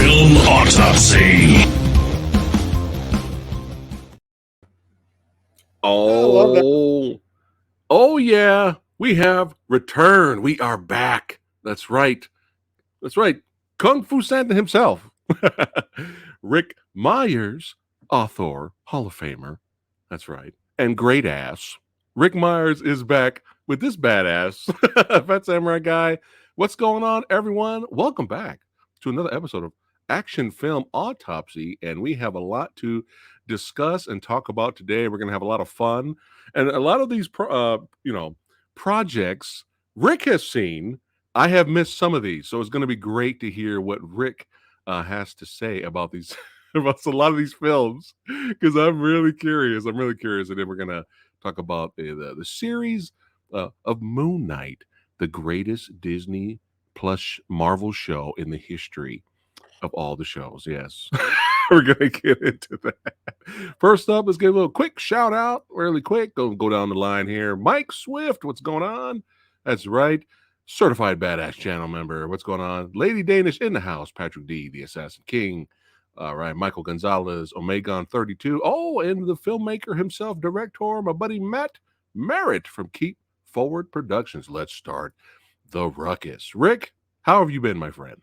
Film Autopsy. Oh yeah, we have returned. We are back. That's right. Kung Fu Santa himself, Rick Myers, author, Hall of Famer. That's right, and great ass. Rick Myers is back with this badass Fat Samurai guy. What's going on, everyone? Welcome back to another episode of Action Film Autopsy, and we have a lot to discuss and talk about today. We're going to have a lot of fun, and a lot of these, projects Rick has seen. I have missed some of these, so it's going to be great to hear what Rick has to say about these, about a lot of these films, because I'm really curious. And then we're going to talk about the series of Moon Knight, the greatest Disney plus Marvel show in the history of all the shows. Yes. We're going to get into that. First up, let's give a little quick shout out, really quick. Go down the line here. Mike Swift, what's going on? That's right. Certified Badass channel member. What's going on? Lady Danish in the house. Patrick D, the Assassin King. All right. Michael Gonzalez, Omegon 32. Oh, and the filmmaker himself, director, my buddy Matt Merritt from Keep Forward Productions. Let's start the ruckus. Rick, how have you been, my friend?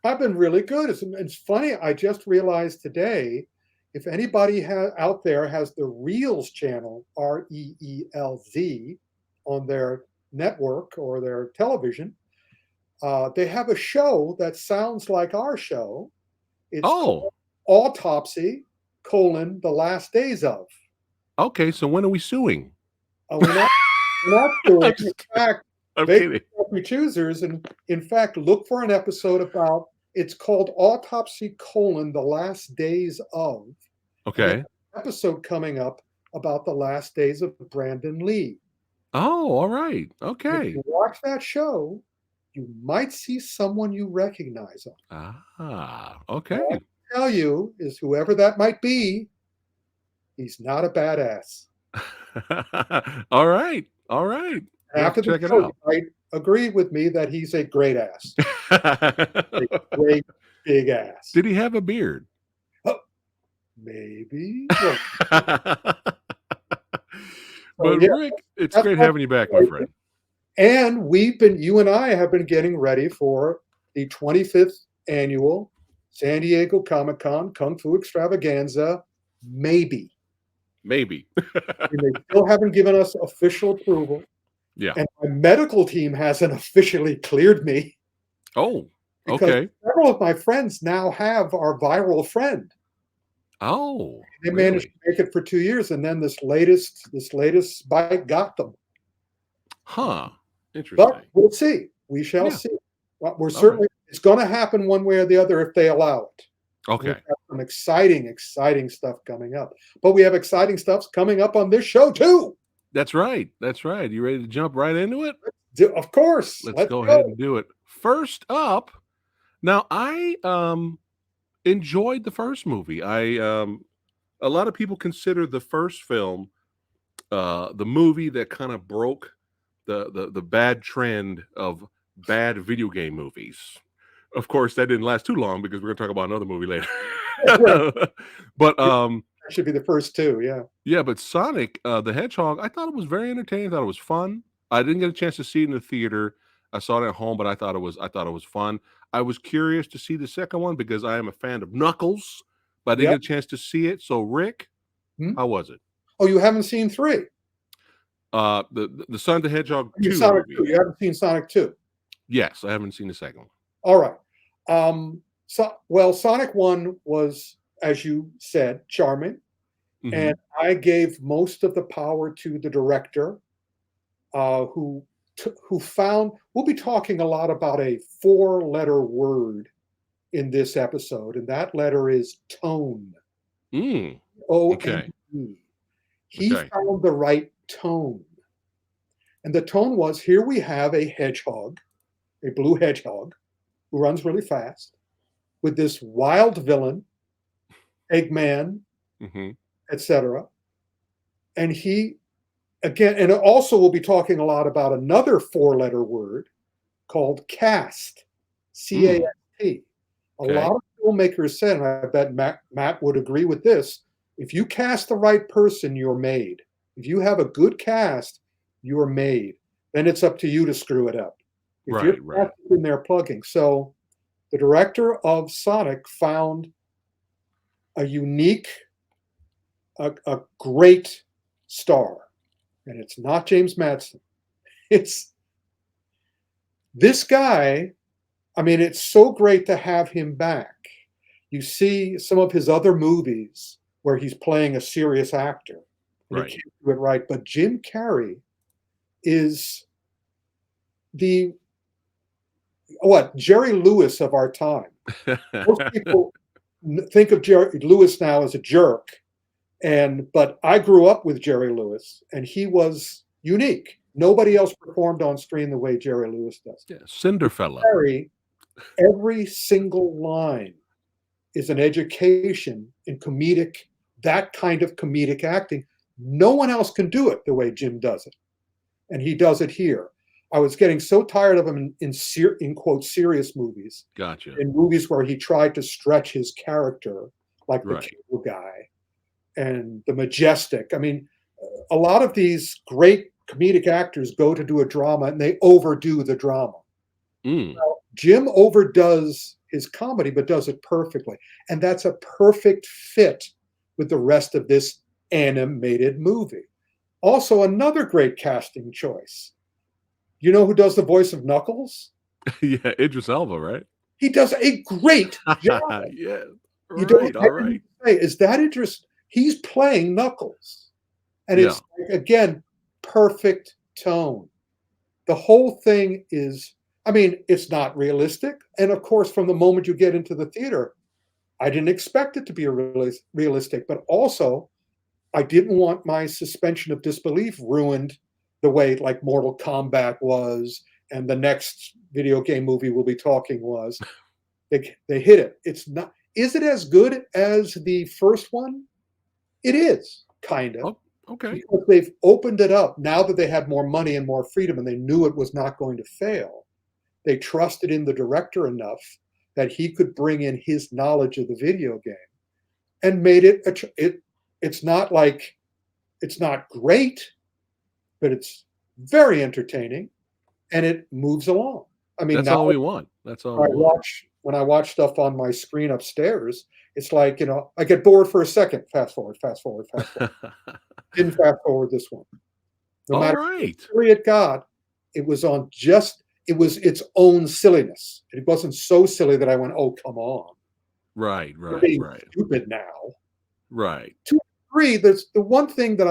I've been really good. It's funny. I just realized today, if anybody out there has the Reels channel, REELZ, on their network or their television, they have a show that sounds like our show. It's called Autopsy, the last days of. Okay, so when are we suing? We're not suing. In fact, they choosers, and in fact, look for an episode about. It's called Autopsy: the last days of. Okay. Episode coming up about the last days of Brandon Lee. Oh, all right. Okay. If you watch that show, you might see someone you recognize. Okay. What I can tell you is whoever that might be, he's not a badass. All right. After the show, you might agree with me that he's a great ass. A great big ass. Did he have a beard? Maybe. But yeah, Rick, it's great having you back, my friend. And you and I have been getting ready for the 25th annual San Diego Comic-Con Kung Fu Extravaganza. Maybe. They still haven't given us official approval. Yeah. And my medical team hasn't officially cleared me. Oh, okay. Several of my friends now have our viral friend. Oh, they managed to make it for 2 years, and then this latest bite got them. Huh. Interesting. But we'll see. We shall see. Well, it's going to happen one way or the other if they allow it. Okay. We have some exciting stuff coming up. But we have exciting stuff coming up on this show too. That's right. You ready to jump right into it? Of course. Let's go ahead and do it. First up, now I enjoyed the first movie. A lot of people consider the first film the movie that kind of broke the bad trend of bad video game movies. Of course, that didn't last too long because we're going to talk about another movie later. But that should be the first two, yeah. Yeah, but Sonic the Hedgehog, I thought it was very entertaining. I thought it was fun. I didn't get a chance to see it in the theater. I saw it at home, but I thought it was fun. I was curious to see the second one because I am a fan of Knuckles, but I didn't get a chance to see it. So, Rick, how was it? Oh, you haven't seen 3? The Sonic the Hedgehog 2 Sonic movie. 2. You haven't seen Sonic 2? Yes, I haven't seen the second one. All right. Sonic 1 was, as you said, charming. Mm-hmm. And I gave most of the power to the director, who found. We'll be talking a lot about a 4-letter word in this episode, and that letter is tone. O-N-E. He found the right tone, and the tone was: here we have a hedgehog, a blue hedgehog, who runs really fast, with this wild villain, Eggman. Mm-hmm. Etc. And he, again, and also we'll be talking a lot about another 4-letter word called cast, C-A-S-T. A lot of filmmakers said, and I bet Matt would agree with this, if you cast the right person, you're made. If you have a good cast, you're made. Then it's up to you to screw it up. If you're Right. in there plugging. So the director of Sonic found a unique, a great star. And it's not James Madsen. It's this guy. I mean, it's so great to have him back. You see some of his other movies where he's playing a serious actor. And Right. he can't do it right. But Jim Carrey is the Jerry Lewis of our time. Most people think of Jerry Lewis now as a jerk, but I grew up with Jerry Lewis, and he was unique. Nobody else performed on screen the way Jerry Lewis does. Yeah, Cinderfella. Carrey, every single line is an education in that kind of comedic acting. No one else can do it the way Jim does it, and he does it here. I was getting so tired of him in quote serious movies. Gotcha. In movies where he tried to stretch his character, like the Right. Cable Guy and the Majestic. I mean, a lot of these great comedic actors go to do a drama and they overdo the drama. Mm. Now, Jim overdoes his comedy, but does it perfectly. And that's a perfect fit with the rest of this animated movie. Also, another great casting choice. You know who does the voice of Knuckles? Yeah, Idris Elba, right? He does a great job. Yeah. You Right. don't All right. say, is that interesting? He's playing Knuckles. And it's, again, perfect tone. The whole thing is, I mean, it's not realistic. And of course, from the moment you get into the theater, I didn't expect it to be realistic, but also I didn't want my suspension of disbelief ruined the way like Mortal Kombat was and the next video game movie we'll be talking was. They hit it. It's not. Is it as good as the first one? It is, kind of. Oh, okay. Because they've opened it up now that they had more money and more freedom and they knew it was not going to fail. They trusted in the director enough that he could bring in his knowledge of the video game and made it's not like, it's not great, but it's very entertaining and it moves along. I mean, That's now all we want. That's all we want. when I watch stuff on my screen upstairs, it's like, I get bored for a second. Fast forward. Didn't fast forward this one. No All matter right. how silly it got, it was its own silliness. It wasn't so silly that I went, oh, come on. Right. We're being Right. stupid now. Right. To a degree, there's the one thing that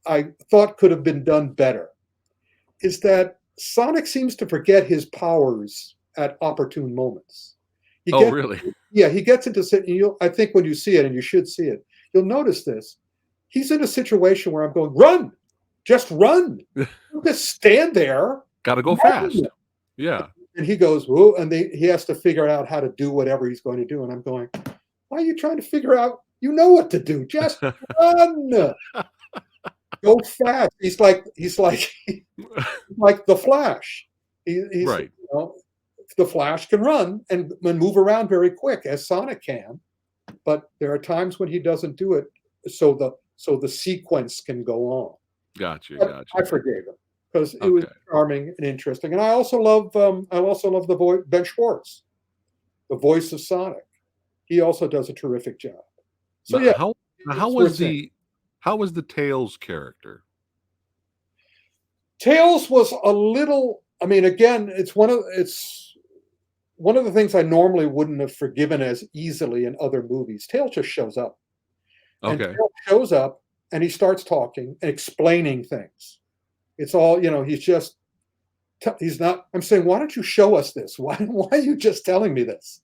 I thought could have been done better is that Sonic seems to forget his powers at opportune moments. Really? Yeah, he gets into I think when you see it, and you should see it, you'll notice this. He's in a situation where I'm going, run, just run. Just stand there. Got to go fast. Yeah. And he goes, whoa, and he has to figure out how to do whatever he's going to do. And I'm going, why are you trying to figure out? You know what to do. Just run. Go fast. He's like the Flash. He's right. The Flash can run and move around very quick as Sonic can, but there are times when he doesn't do it, so the sequence can go on. Gotcha. I forgave him because it was charming and interesting, and I also love the voice Ben Schwartz, the voice of Sonic. He also does a terrific job. So now, yeah, how was the Tails character? Tails was a little. I mean, again, it's one of the things I normally wouldn't have forgiven as easily in other movies. Tails just shows up. Okay. And Tails shows up and he starts talking and explaining things. It's all, he's not, I'm saying, why don't you show us this? Why are you just telling me this?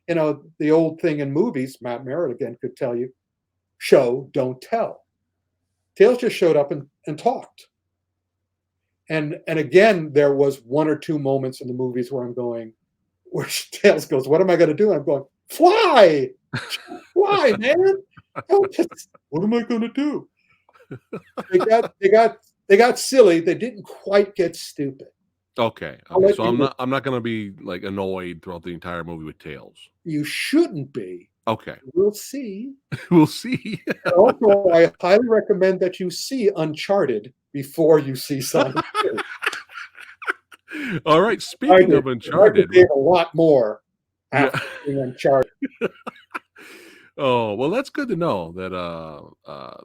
The old thing in movies, Matt Merritt again could tell you, show, don't tell. Tails just showed up and talked. And again, there was one or two moments in the movies where I'm going, where Tails goes, what am I going to do? And I'm going, fly, man. What am I going to do? They got silly. They didn't quite get stupid. Okay, I'll okay. let So you know. I'm not gonna be like annoyed throughout the entire movie with Tails. You shouldn't be. Okay, We'll see. we'll see. And also, I highly recommend that you see Uncharted before you see Sonic 2. All right. I Speaking did. of I Uncharted, became a lot more yeah. after seeing Uncharted. Oh, well, that's good to know that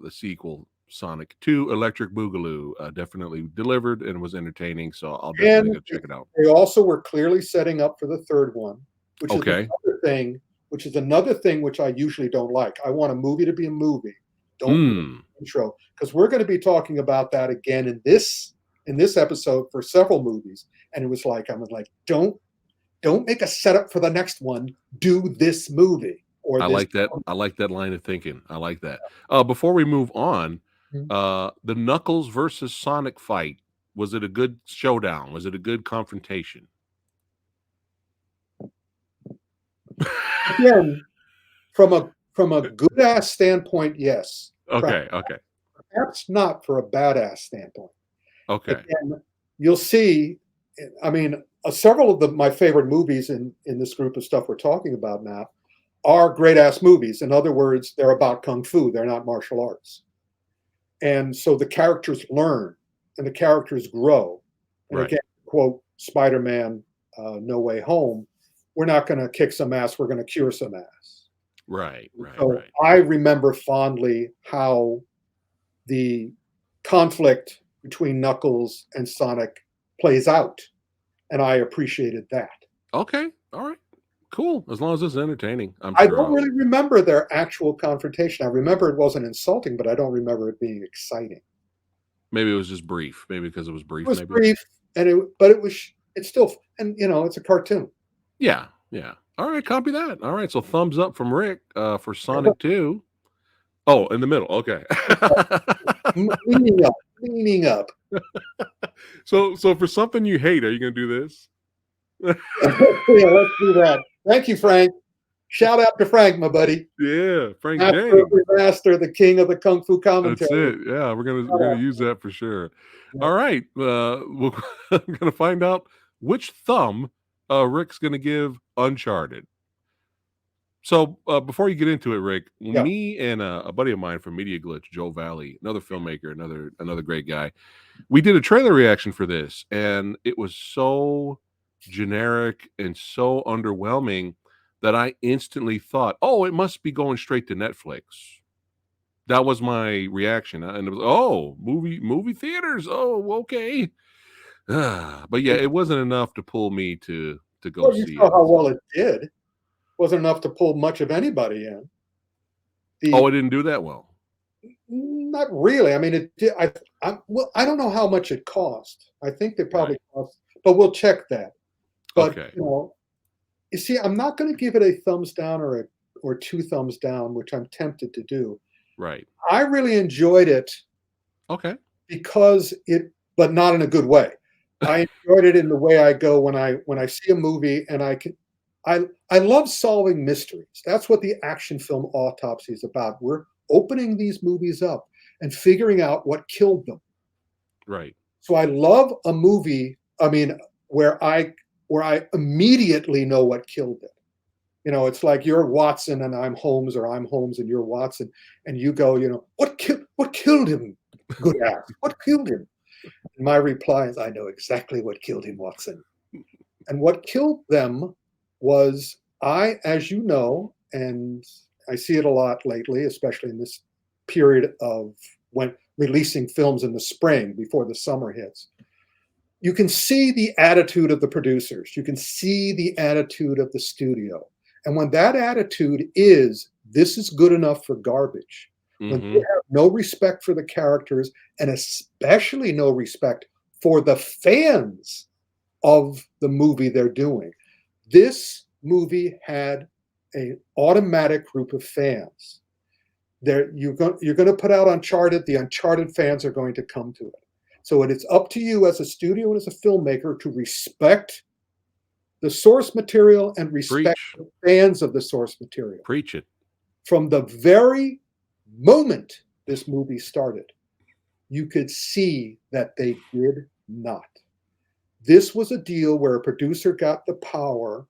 the sequel Sonic 2 Electric Boogaloo definitely delivered and was entertaining, so I'll definitely And go check it out. they also were clearly setting up for the third one, which is Okay. another thing which I usually don't like. I want a movie to be a movie. Don't make Mm. an intro, because we're going to be talking about that again in this episode for several movies. And it was like I was like, don't make a setup for the next one. Do this movie or I this. like that. I like that line of thinking. I like that. Before we move on, the Knuckles versus Sonic fight, was it a good showdown? Was it a good confrontation? Again, from a good ass standpoint, yes. Okay, okay, Perhaps not for a badass standpoint. okay. Again, you'll see. I mean, several of my favorite movies in this group of stuff we're talking about now are great ass movies. In other words, they're about kung fu. They're not martial arts, and so the characters learn and the characters grow. And Right, again, quote Spider-Man, No Way Home. We're not going to kick some ass. We're going to cure some ass. right, right, So right. I remember fondly how the conflict between Knuckles and Sonic plays out, and I appreciated that. Okay, all right, cool. As long as it's entertaining, I'm I sure. don't really remember their actual confrontation. I remember it wasn't insulting, but I don't remember it being exciting. Maybe it was just brief. Maybe because it was It brief. was Maybe. brief, but it's still, and it's a cartoon. Yeah, yeah. All right, copy that. All right, so thumbs up from Rick for Sonic 2. Oh, in the middle. Okay. Leaning up, leaning up. So for something you hate, are you going to do this? Yeah, let's do that. Thank you, Frank. Shout out to Frank, my buddy. Yeah, Frank Master of James. the master, the king of the kung fu That's commentary. it. Yeah, we're gonna use that for sure. Yeah. All right, I'm gonna find out which thumb Rick's gonna give Uncharted. So before you get into it, Rick, Yeah. me and a buddy of mine from Media Glitch, Joe Valley, another filmmaker, another great guy, we did a trailer reaction for this, and it was so generic and so underwhelming that I instantly thought, "Oh, it must be going straight to Netflix." That was my reaction, and it was, "Oh, movie theaters. Oh, okay." But yeah, it wasn't enough to pull me to go Well, you see saw it. how well So, it did. Wasn't enough to pull much of anybody in. oh, The it didn't do that well. Not really. I mean, it did. Well, I don't know how much it cost. I think they probably Right. cost, but we'll check that. But Okay. you see, I'm not going to give it a thumbs down or two thumbs down, which I'm tempted to do. Right. I really enjoyed it Okay. because but not in a good way. I enjoyed it in the way I go when I see a movie and I love solving mysteries. That's what the action film Autopsy is about. We're opening these movies up and figuring out what killed them. Right. So I love a movie, I mean, where I immediately know what killed it. It's like you're Watson and I'm Holmes, or I'm Holmes and you're Watson, and you go, what killed him? Good ass. What killed him? And my reply is, I know exactly what killed him, Watson. And what killed them was as you know, and I see it a lot lately, especially in this period of when releasing films in the spring before the summer hits. You can see the attitude of the producers. You can see the attitude of the studio. And when that attitude is, this is good enough for garbage, when they Mm-hmm. have no respect for the characters and especially no respect for the fans of the movie they're doing. This movie had an automatic group of fans. You're going to put out Uncharted. The Uncharted fans are going to come to it. So it's up to you as a studio and as a filmmaker to respect the source material and respect Preach. the fans of the source material. Preach it. From the very moment this movie started, you could see that they did not. This was a deal where a producer got the power.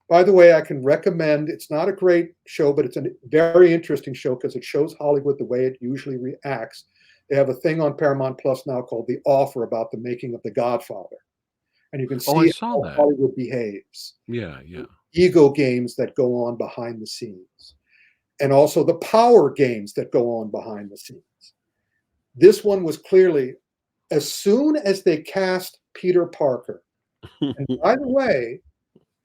By the way, I can recommend, it's not a great show, but it's a very interesting show because it shows Hollywood the way it usually reacts. They have a thing on Paramount Plus now called The Offer about the making of The Godfather. And you can Oh, I see saw how that. Hollywood behaves. Yeah, yeah. Ego games that go on behind the scenes. And also the power games that go on behind the scenes. This one was clearly, as soon as they cast Peter Parker, and by the way,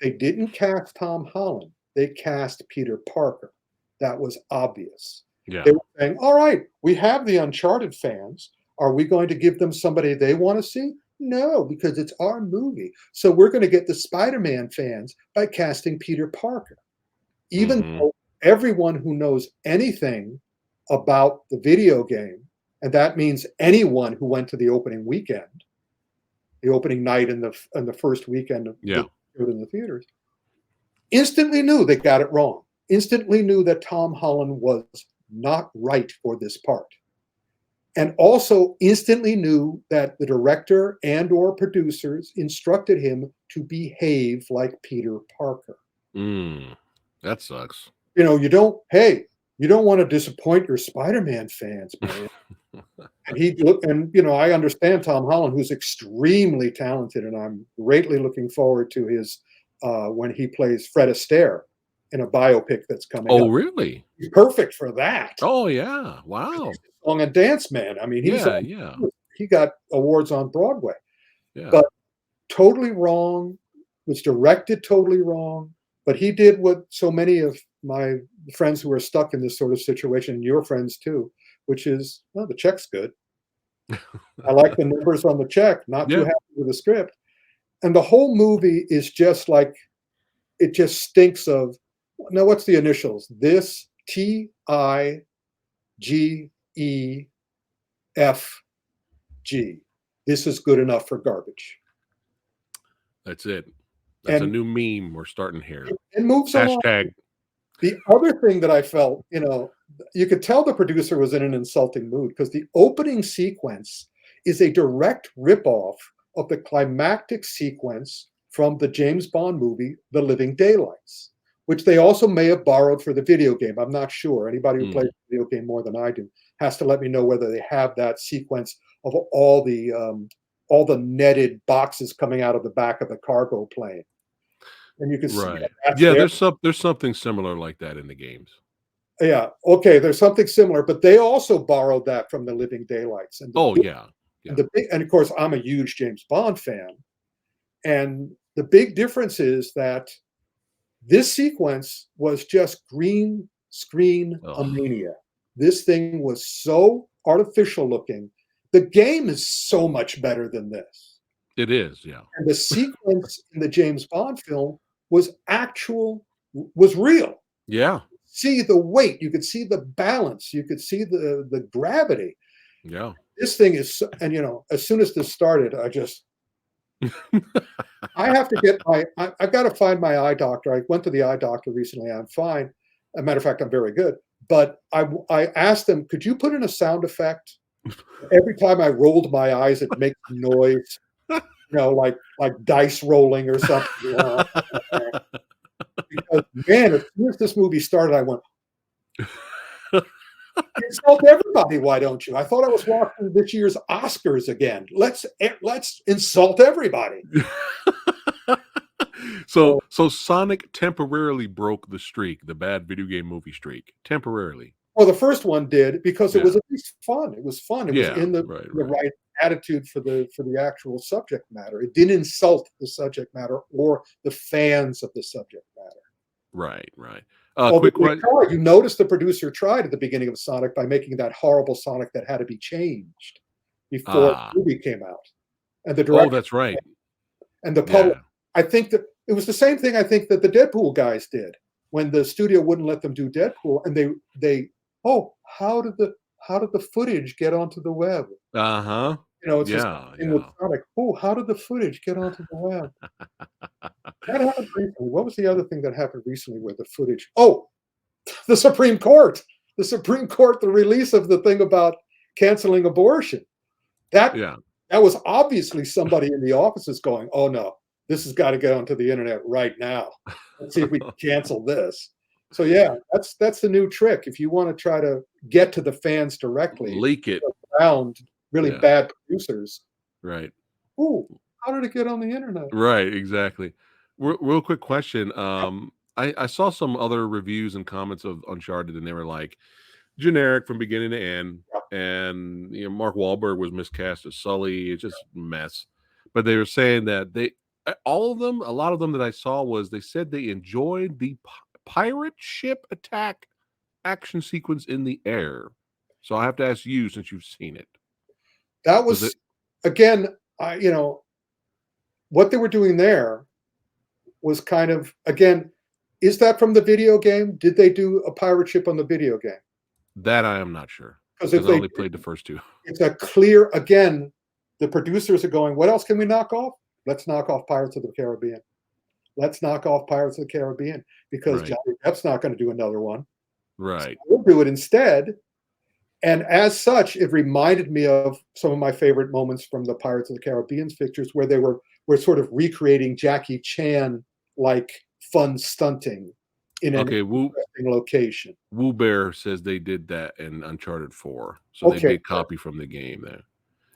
they didn't cast Tom Holland. They cast Peter Parker. That was obvious. Yeah. They were saying, all right, we have the Uncharted fans. Are we going to give them somebody they want to see? No, because it's our movie. So we're going to get the Spider-Man fans by casting Peter Parker. Even though everyone who knows anything about the video game, and that means anyone who went to the opening weekend, the opening night and the first weekend of Yeah. in the theaters, instantly knew they got it wrong. Instantly knew that Tom Holland was not right for this part. And also instantly knew that the director and or producers instructed him to behave like Peter Parker. That sucks. You know, you don't want to disappoint your Spider-Man fans, man. And I understand Tom Holland, who's extremely talented, and I'm greatly looking forward to his when he plays Fred Astaire in a biopic that's coming Oh, up. really? He's perfect for that. Oh, yeah. Wow. He's a song and dance man. I mean, Yeah. he got awards on Broadway. Yeah. But totally wrong, was directed totally wrong. But he did what so many of my friends who are stuck in this sort of situation, and your friends too, which is, well, the check's good. I like the numbers on the check, not too Yeah. happy with the script. And the whole movie is just like, it just stinks of, now what's the initials? This TIGEFG. This is good enough for garbage. That's it. That's a And new meme we're starting here. it moves along. Hashtag. The other thing that I felt, you could tell the producer was in an insulting mood because the opening sequence is a direct ripoff of the climactic sequence from the James Bond movie, The Living Daylights, which they also may have borrowed for the video game. I'm not sure. Anybody who plays the video game more than I do has to let me know whether they have that sequence of all the netted boxes coming out of the back of the cargo plane. And you can see Right. Yeah, there's something similar like that in the games. Yeah. Okay. There's something similar, but they also borrowed that from The Living Daylights. And Yeah. And of course, I'm a huge James Bond fan. And the big difference is that this sequence was just green screen mania. This thing was so artificial looking. The game is so much better than this. It is, yeah. And the sequence in the James Bond film was real. Yeah. See the weight, you could see the balance, you could see the gravity. Yeah. This thing is, and as soon as this started, I have to get I've got to find my eye doctor. I went to the eye doctor recently. I'm fine. As a matter of fact, I'm very good. But I asked them, could you put in a sound effect? Every time I rolled my eyes, it makes noise, like dice rolling or something. Because, man, as soon as this movie started, I went, insult everybody, why don't you? I thought I was watching this year's Oscars again. Let's insult everybody. So Sonic temporarily broke the streak, the bad video game movie streak, temporarily. Well, the first one did because it was at least fun. It was fun. It was in the right attitude for the actual subject matter. It didn't insult the subject matter or the fans of the subject matter. Right. You notice the producer tried at the beginning of Sonic by making that horrible Sonic that had to be changed before the movie came out. And the director, that's right. And the public, I think that it was the same thing I think that the Deadpool guys did when the studio wouldn't let them do Deadpool, and they how did the footage get onto the web? It's with Sonic. How did the footage get onto the web? That happened recently. What was the other thing that happened recently with the footage? The Supreme Court. The Supreme Court, the release of the thing about canceling abortion. That That was obviously somebody in the offices going, "Oh no, this has got to get onto the internet right now. Let's see if we can cancel this." So yeah, that's the new trick. If you want to try to get to the fans directly, Leak it. around really Yeah. bad producers. Right. Ooh, how did it get on the internet? Right, exactly. Real quick question. I saw some other reviews and comments of Uncharted, and they were like generic from beginning to end. And Mark Wahlberg was miscast as Sully. It's just a mess. But they were saying that all of them, a lot of them that I saw they said they enjoyed the pirate ship attack action sequence in the air. So I have to ask you, since you've seen it. That Was was it again, what they were doing there was kind of again, is that from the video game? Did they do a pirate ship on the video game? that I am not sure Because if because I they only did, played the first two. it's a clear again, the producers are going, what else can we knock off? Let's knock off Pirates of the Caribbean. Let's knock off Pirates of the Caribbean because Right. Johnny Depp's not going to do another one. Right. So we'll do it instead. And as such, it reminded me of some of my favorite moments from the Pirates of the Caribbean pictures where they were sort of recreating Jackie Chan like fun stunting in an Okay, interesting location. Woo Bear says they did that in Uncharted 4. So they Okay, did copy from the game there.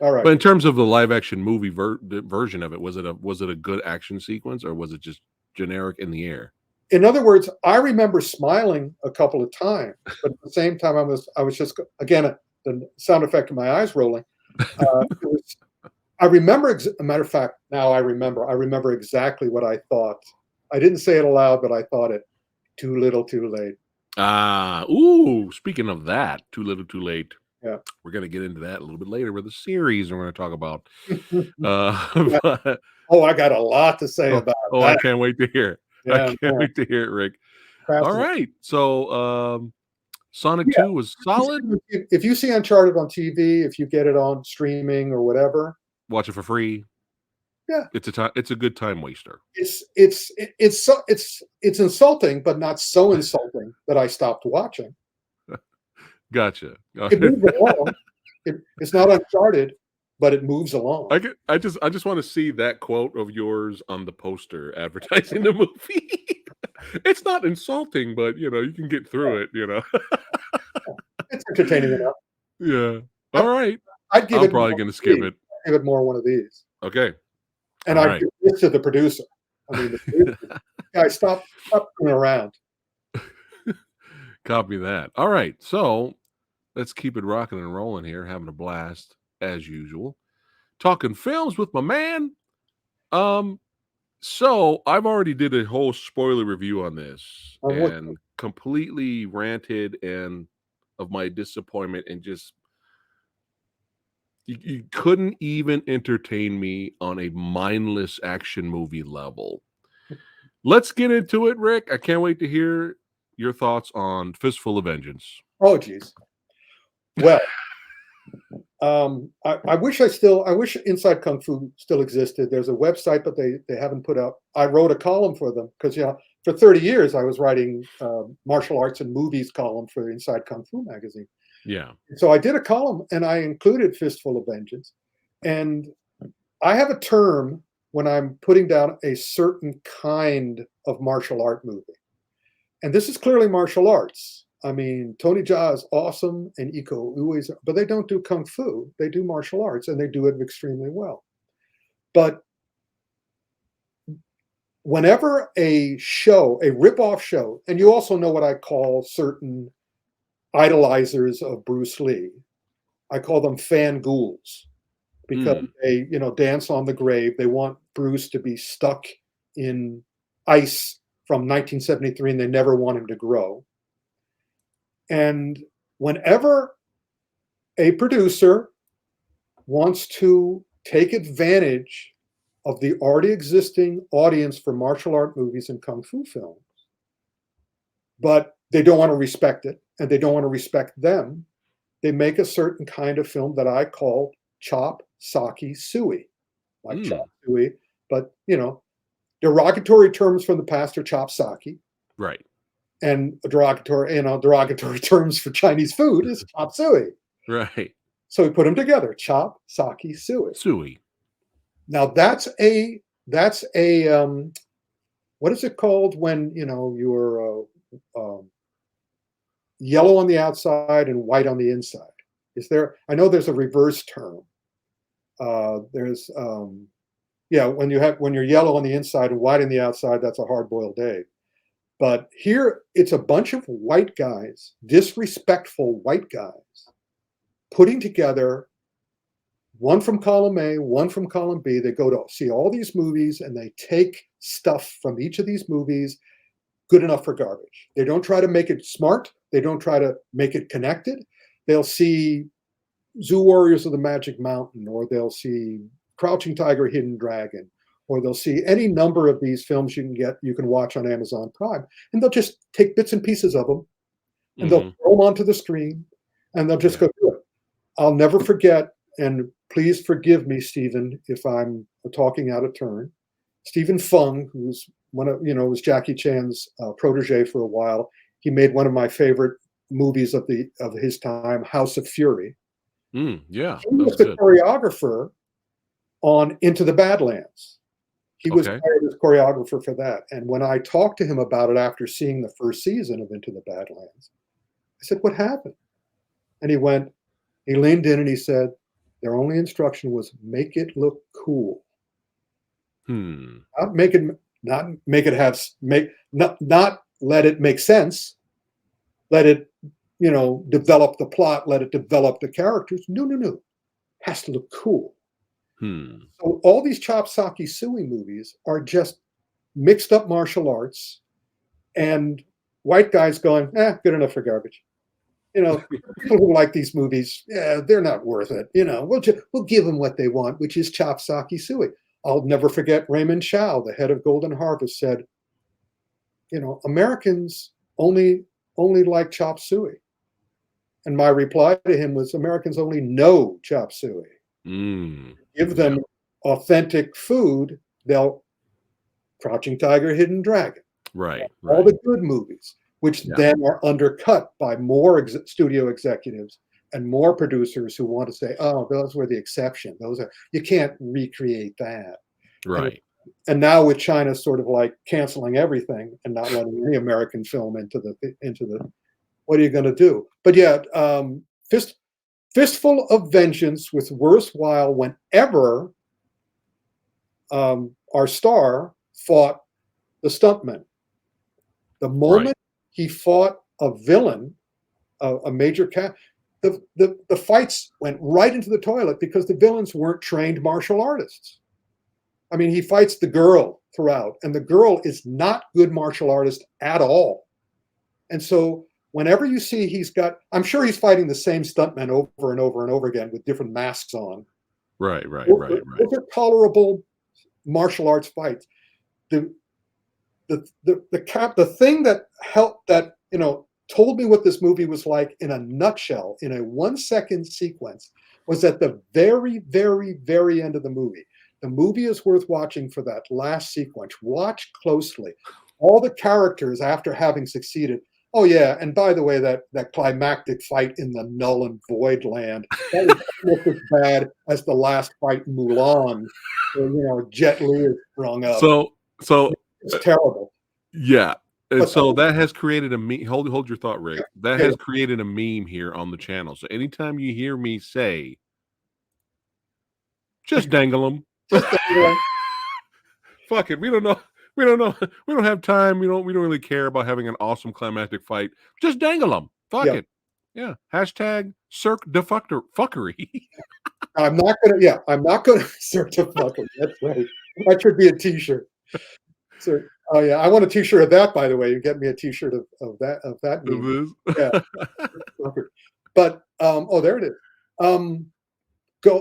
all right. But in terms of the live action movie version of it, was it a good action sequence, or was it just generic in the air? In other words, I remember smiling a couple of times, but at the same time, I was just again the sound effect of my eyes rolling. I remember. A matter of fact, now I remember exactly what I thought. I didn't say it aloud, but I thought it. Too little, too late. Speaking of that, Too Little Too Late. Yeah. We're going to get into that a little bit later with the series we're going to talk about. Yeah. But, Oh, I got a lot to say about that. I can't wait to hear it. I Yeah, can't wait to hear it, Rick. All right. So Sonic 2 was solid. If you see Uncharted on TV, if you get it on streaming or whatever, Watch it for free. Yeah. It's a good time waster. It's insulting, but not so insulting that I stopped watching. Gotcha. It moves along. It's not Uncharted, but it moves along. I just want to see that quote of yours on the poster advertising the movie. It's not insulting, but you can get through it. It's entertaining enough. Yeah. All right. I'm probably going to skip it. I'd give it more one of these. Okay. And I give this to the producer. I mean, the producer. Guys, stop going around. Copy that. All right. So let's keep it rocking and rolling here, having a blast as usual. Talking films with my man. So I've already did a whole spoiler review on this and completely ranted and of my disappointment and just you couldn't even entertain me on a mindless action movie level. Let's get into it, Rick. I can't wait to hear your thoughts on Fistful of Vengeance. Oh, geez. Well, I wish Inside Kung Fu still existed. There's a website, but they haven't put up. I wrote a column for them because for 30 years I was writing martial arts and movies column for Inside Kung Fu magazine. Yeah. So I did a column and I included Fistful of Vengeance. And I have a term when I'm putting down a certain kind of martial art movie. And this is clearly martial arts. I mean, Tony Jaa is awesome and Iko Uwais, but they don't do Kung Fu. They do martial arts and they do it extremely well. But whenever a rip-off show, and you also know what I call certain idolizers of Bruce Lee. I call them fangools because they, dance on the grave. They want Bruce to be stuck in ice from 1973 and they never want him to grow. And whenever a producer wants to take advantage of the already existing audience for martial art movies and Kung Fu films, but they don't want to respect it, and they don't want to respect them, they make a certain kind of film that I call chop, sake, sui. Like chop suey, but derogatory terms from the past are chop sake. Right. And derogatory terms for Chinese food is chop suey. Right. So we put them together: chop, sake, sui. Suey. Now that's a what is it called when you're yellow on the outside and white on the inside? Is there? I know there's a reverse term. There's yeah, when you're yellow on the inside and white on the outside, that's a hard-boiled egg. But here it's a bunch of white guys, disrespectful white guys, putting together one from column A, one from column B. They go to see all these movies and they take stuff from each of these movies, good enough for garbage. They don't try to make it smart. They don't try to make it connected. They'll see Zoo Warriors of the Magic Mountain, or they'll see Crouching Tiger, Hidden Dragon, or they'll see any number of these films you can watch on Amazon Prime, and they'll just take bits and pieces of them, and they'll throw them onto the screen, and they'll just go through it. I'll never forget, and please forgive me, Stephen, if I'm talking out of turn. Stephen Fung, who's was Jackie Chan's protege for a while. He made one of my favorite movies of his time, House of Fury. Yeah, he was the choreographer on Into the Badlands. He was hired as choreographer for that. And when I talked to him about it after seeing the first season of Into the Badlands, I said, "What happened?" And he leaned in and he said, "Their only instruction was make it look cool. Not let it make sense. Let it, develop the plot. Let it develop the characters. No. Has to look cool." So all these chop sake sui movies are just mixed up martial arts and white guys going, good enough for garbage. People who like these movies, they're not worth it. We'll give them what they want, which is chop sake sui. I'll never forget Raymond Chow, the head of Golden Harvest, said, Americans only like chop suey. And my reply to him was, Americans only know chop suey. Give them authentic food, they'll Crouching Tiger, Hidden Dragon. Right. All the good movies, which then are undercut by more studio executives and more producers who want to say, "Oh, those were the exception. You can't recreate that." Right. And now with China sort of like canceling everything and not letting any American film into the what are you going to do? But yeah, Fistful of Vengeance was worthwhile whenever our star fought the stuntman. The moment he fought a villain, a major the fights went right into the toilet because the villains weren't trained martial artists. I mean, he fights the girl throughout, and the girl is not good martial artist at all. And so whenever you see I'm sure he's fighting the same stuntmen over and over and over again with different masks on. Right. Those are tolerable martial arts fights. The thing that helped told me what this movie was like in a nutshell, in a 1-second sequence, was at the very, very, very end of the movie. The movie is worth watching for that last sequence. Watch closely. All the characters, after having succeeded. Oh yeah, and by the way, that climactic fight in the null and void land, that was almost as bad as the last fight in Mulan, where Jet Li is strung up. So it's terrible. Yeah. And so that has created a meme. Hold your thought, Rick. That has created a meme here on the channel. So anytime you hear me say, just dangle them. Fuck it. We don't know. We don't have time. We don't really care about having an awesome climactic fight. Just dangle them. Fuck it. Yeah. Hashtag Cirque de fuckery. I'm not gonna Cirque de fuckery. That's right. That should be a t-shirt. So, oh yeah, I want a t-shirt of that, by the way. You get me a t-shirt of that movie. Yeah. But there it is.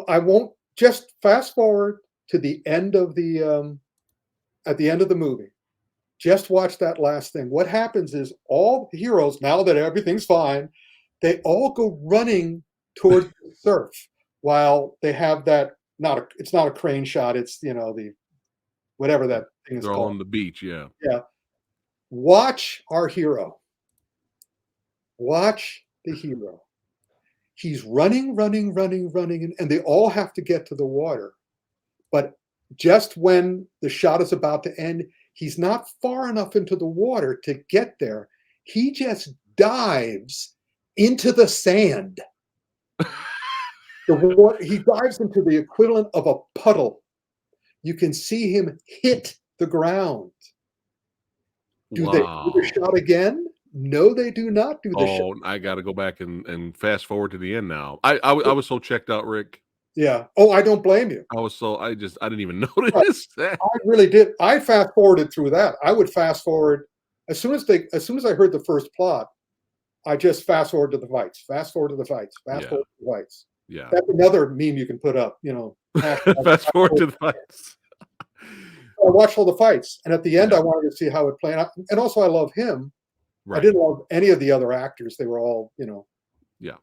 I won't just fast forward to the end of at the end of the movie. Just watch that last thing. What happens is all the heroes, now that everything's fine, they all go running towards the surf while they have that it's not a crane shot, it's the whatever that thing is They're called. all on the beach, yeah. Yeah. Watch our hero. Watch the hero. he's running, and they all have to get to the water. But just when the shot is about to end, he's not far enough into the water to get there. He just dives into the sand. He dives into the equivalent of a puddle. You can see him hit the ground. Do they do the shot again? No, they do not do the shot. Oh, I got to go back and fast forward to the end now. I was so checked out, Rick. Yeah. Oh, I don't blame you. I didn't even notice that. I really did. I fast forwarded through that. I would fast forward as soon as I heard the first plot. I just fast forward to the fights. Fast forward to the fights. Fast forward to the fights. Yeah. That's another meme you can put up. Fast forward to the fights. I watched all the fights, and at the end, I wanted to see how it played out. And also, I love him. Right. I didn't love any of the other actors. They were all, Yeah,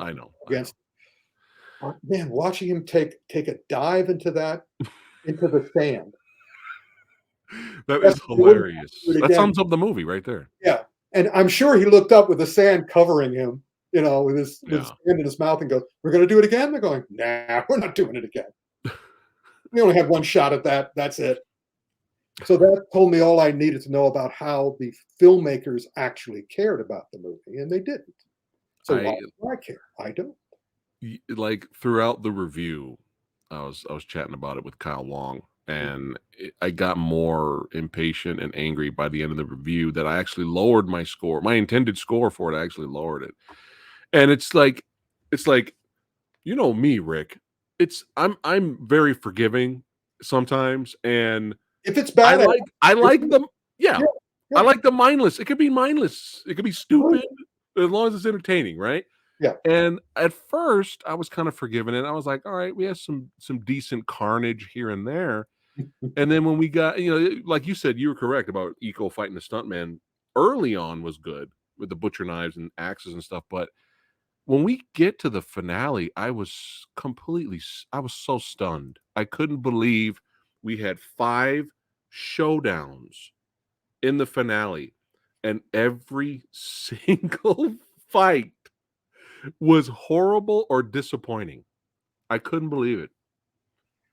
I know. Against. Man, watching him take a dive into the sand. That is hilarious. That sums up the movie right there. Yeah, and I'm sure he looked up with the sand covering him, with his sand in his mouth, and goes, "We're going to do it again." They're going, "Nah, we're not doing it again. We only had one shot at that. That's it." So that told me all I needed to know about how the filmmakers actually cared about the movie, and they didn't. So why do I care? I don't. Like throughout the review, I was chatting about it with Kyle Long, and I got more impatient and angry by the end of the review that I actually lowered my score. My intended score for it, I actually lowered it. And it's like me, Rick. I'm very forgiving sometimes, and if it's bad, I like them. Yeah. I like the mindless. It could be mindless. It could be stupid, as long as it's entertaining, right? Yeah. And at first, I was kind of forgiving it. I was like, all right, we have some decent carnage here and there. And then when we got, like you said, you were correct about Eco fighting the stuntman. Early on was good with the butcher knives and axes and stuff, but when we get to the finale, I was so stunned. I couldn't believe we had 5 showdowns in the finale, and every single fight was horrible or disappointing. I couldn't believe it.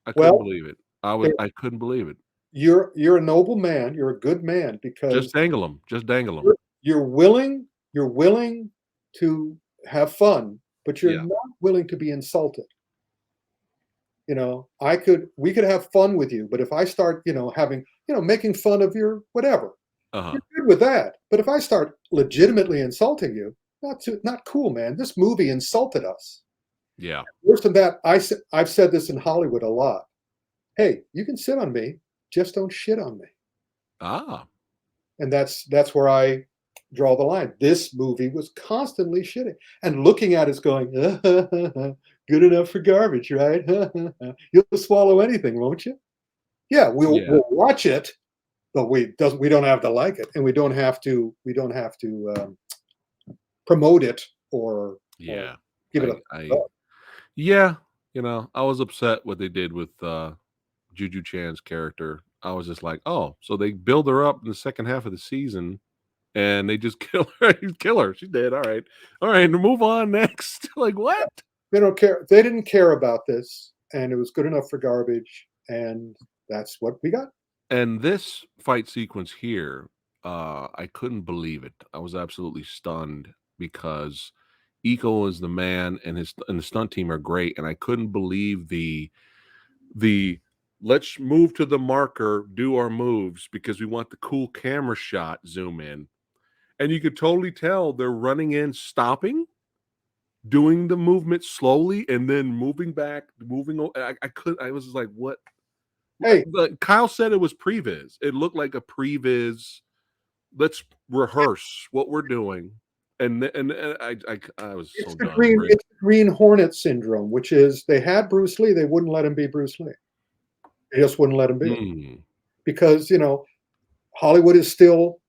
I couldn't believe it. I couldn't believe it. You're a noble man. You're a good man because just dangle them. You're willing to have fun, but you're not willing to be insulted. We could have fun with you, but if I start, making fun of your whatever, you're good with that. But if I start legitimately insulting you, not cool, man. This movie insulted us. Yeah. Worse than that, I've said this in Hollywood a lot. Hey, you can sit on me, just don't shit on me. And that's where I draw the line. This movie was constantly shitting and looking at us going, good enough for garbage, right? You'll swallow anything, won't you? Yeah, we'll watch it, but we don't have to like it, and we don't have to promote it or give it I was upset what they did with Juju Chan's character. I was just like, oh, so they build her up in the second half of the season and they just kill her. She's dead. All right, move on next. Like, what? They don't care. They didn't care about this, and it was good enough for garbage, and that's what we got. And this fight sequence here, I couldn't believe it. I was absolutely stunned because Eco is the man, and the stunt team are great, and I couldn't believe the let's move to the marker, do our moves because we want the cool camera shot, zoom in. And you could totally tell they're running in, stopping, doing the movement slowly, and then moving back, moving. I was just like, what? Hey, Kyle said it was previs. It looked like a previs. Let's rehearse what we're doing. And I was so done. It's the Green Hornet syndrome, which is they had Bruce Lee, they wouldn't let him be Bruce Lee. They just wouldn't let him be because Hollywood is still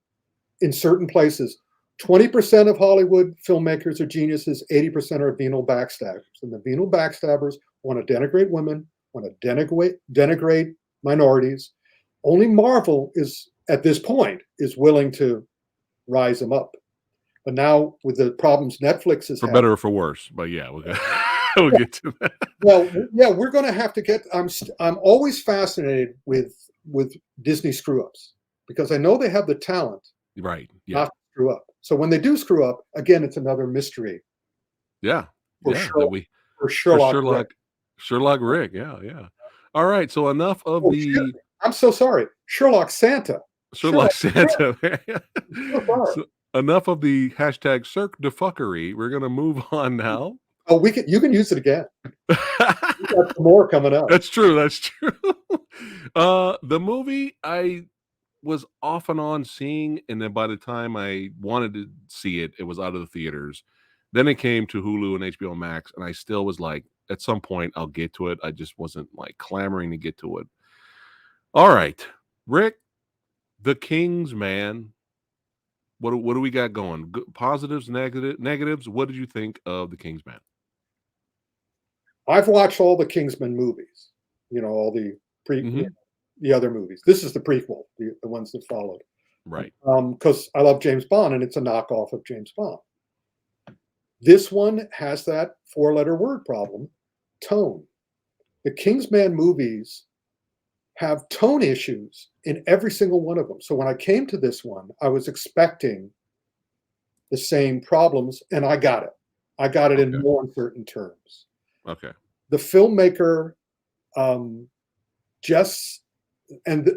in certain places. 20% of Hollywood filmmakers are geniuses. 80% are venal backstabbers, and the venal backstabbers want to denigrate women, want to denigrate minorities. Only Marvel is at this point is willing to rise them up. But now with the problems Netflix has For had, better or for worse. But yeah, we'll get to that. well, yeah, we're going to have to get. I'm always fascinated with Disney screw ups because I know they have the talent Right. not Yeah. to screw up. So when they do screw up, again, it's another mystery Yeah. for Yeah. That Sherlock, we for for Sherlock. Sherlock Rick. Yeah. Yeah. All right. So enough of Oh, excuse the me. I'm so sorry. Sherlock Santa. Sherlock Sherlock Rick. Santa. I'm so sorry. So enough of the hashtag Cirque de fuckery. We're gonna move on now. Oh, you can use it again. We got some more coming up. That's true. That's true. The movie I was off and on seeing, and then by the time I wanted to see it, it was out of the theaters. Then it came to Hulu and HBO Max, and I still was like, at some point, I'll get to it. I just wasn't like clamoring to get to it. All right, Rick, The King's Man. What do we got going? Positives, negatives. What did you think of The King's Man? I've watched all the Kingsman movies. All Mhm. the other movies. This is the prequel, the ones that followed. Right. Because I love James Bond, and it's a knockoff of James Bond. This one has that four-letter word problem, tone. The Kingsman movies have tone issues in every single one of them. So when I came to this one, I was expecting the same problems, and I got it. I got it in Okay. more uncertain terms. Okay. The filmmaker just, and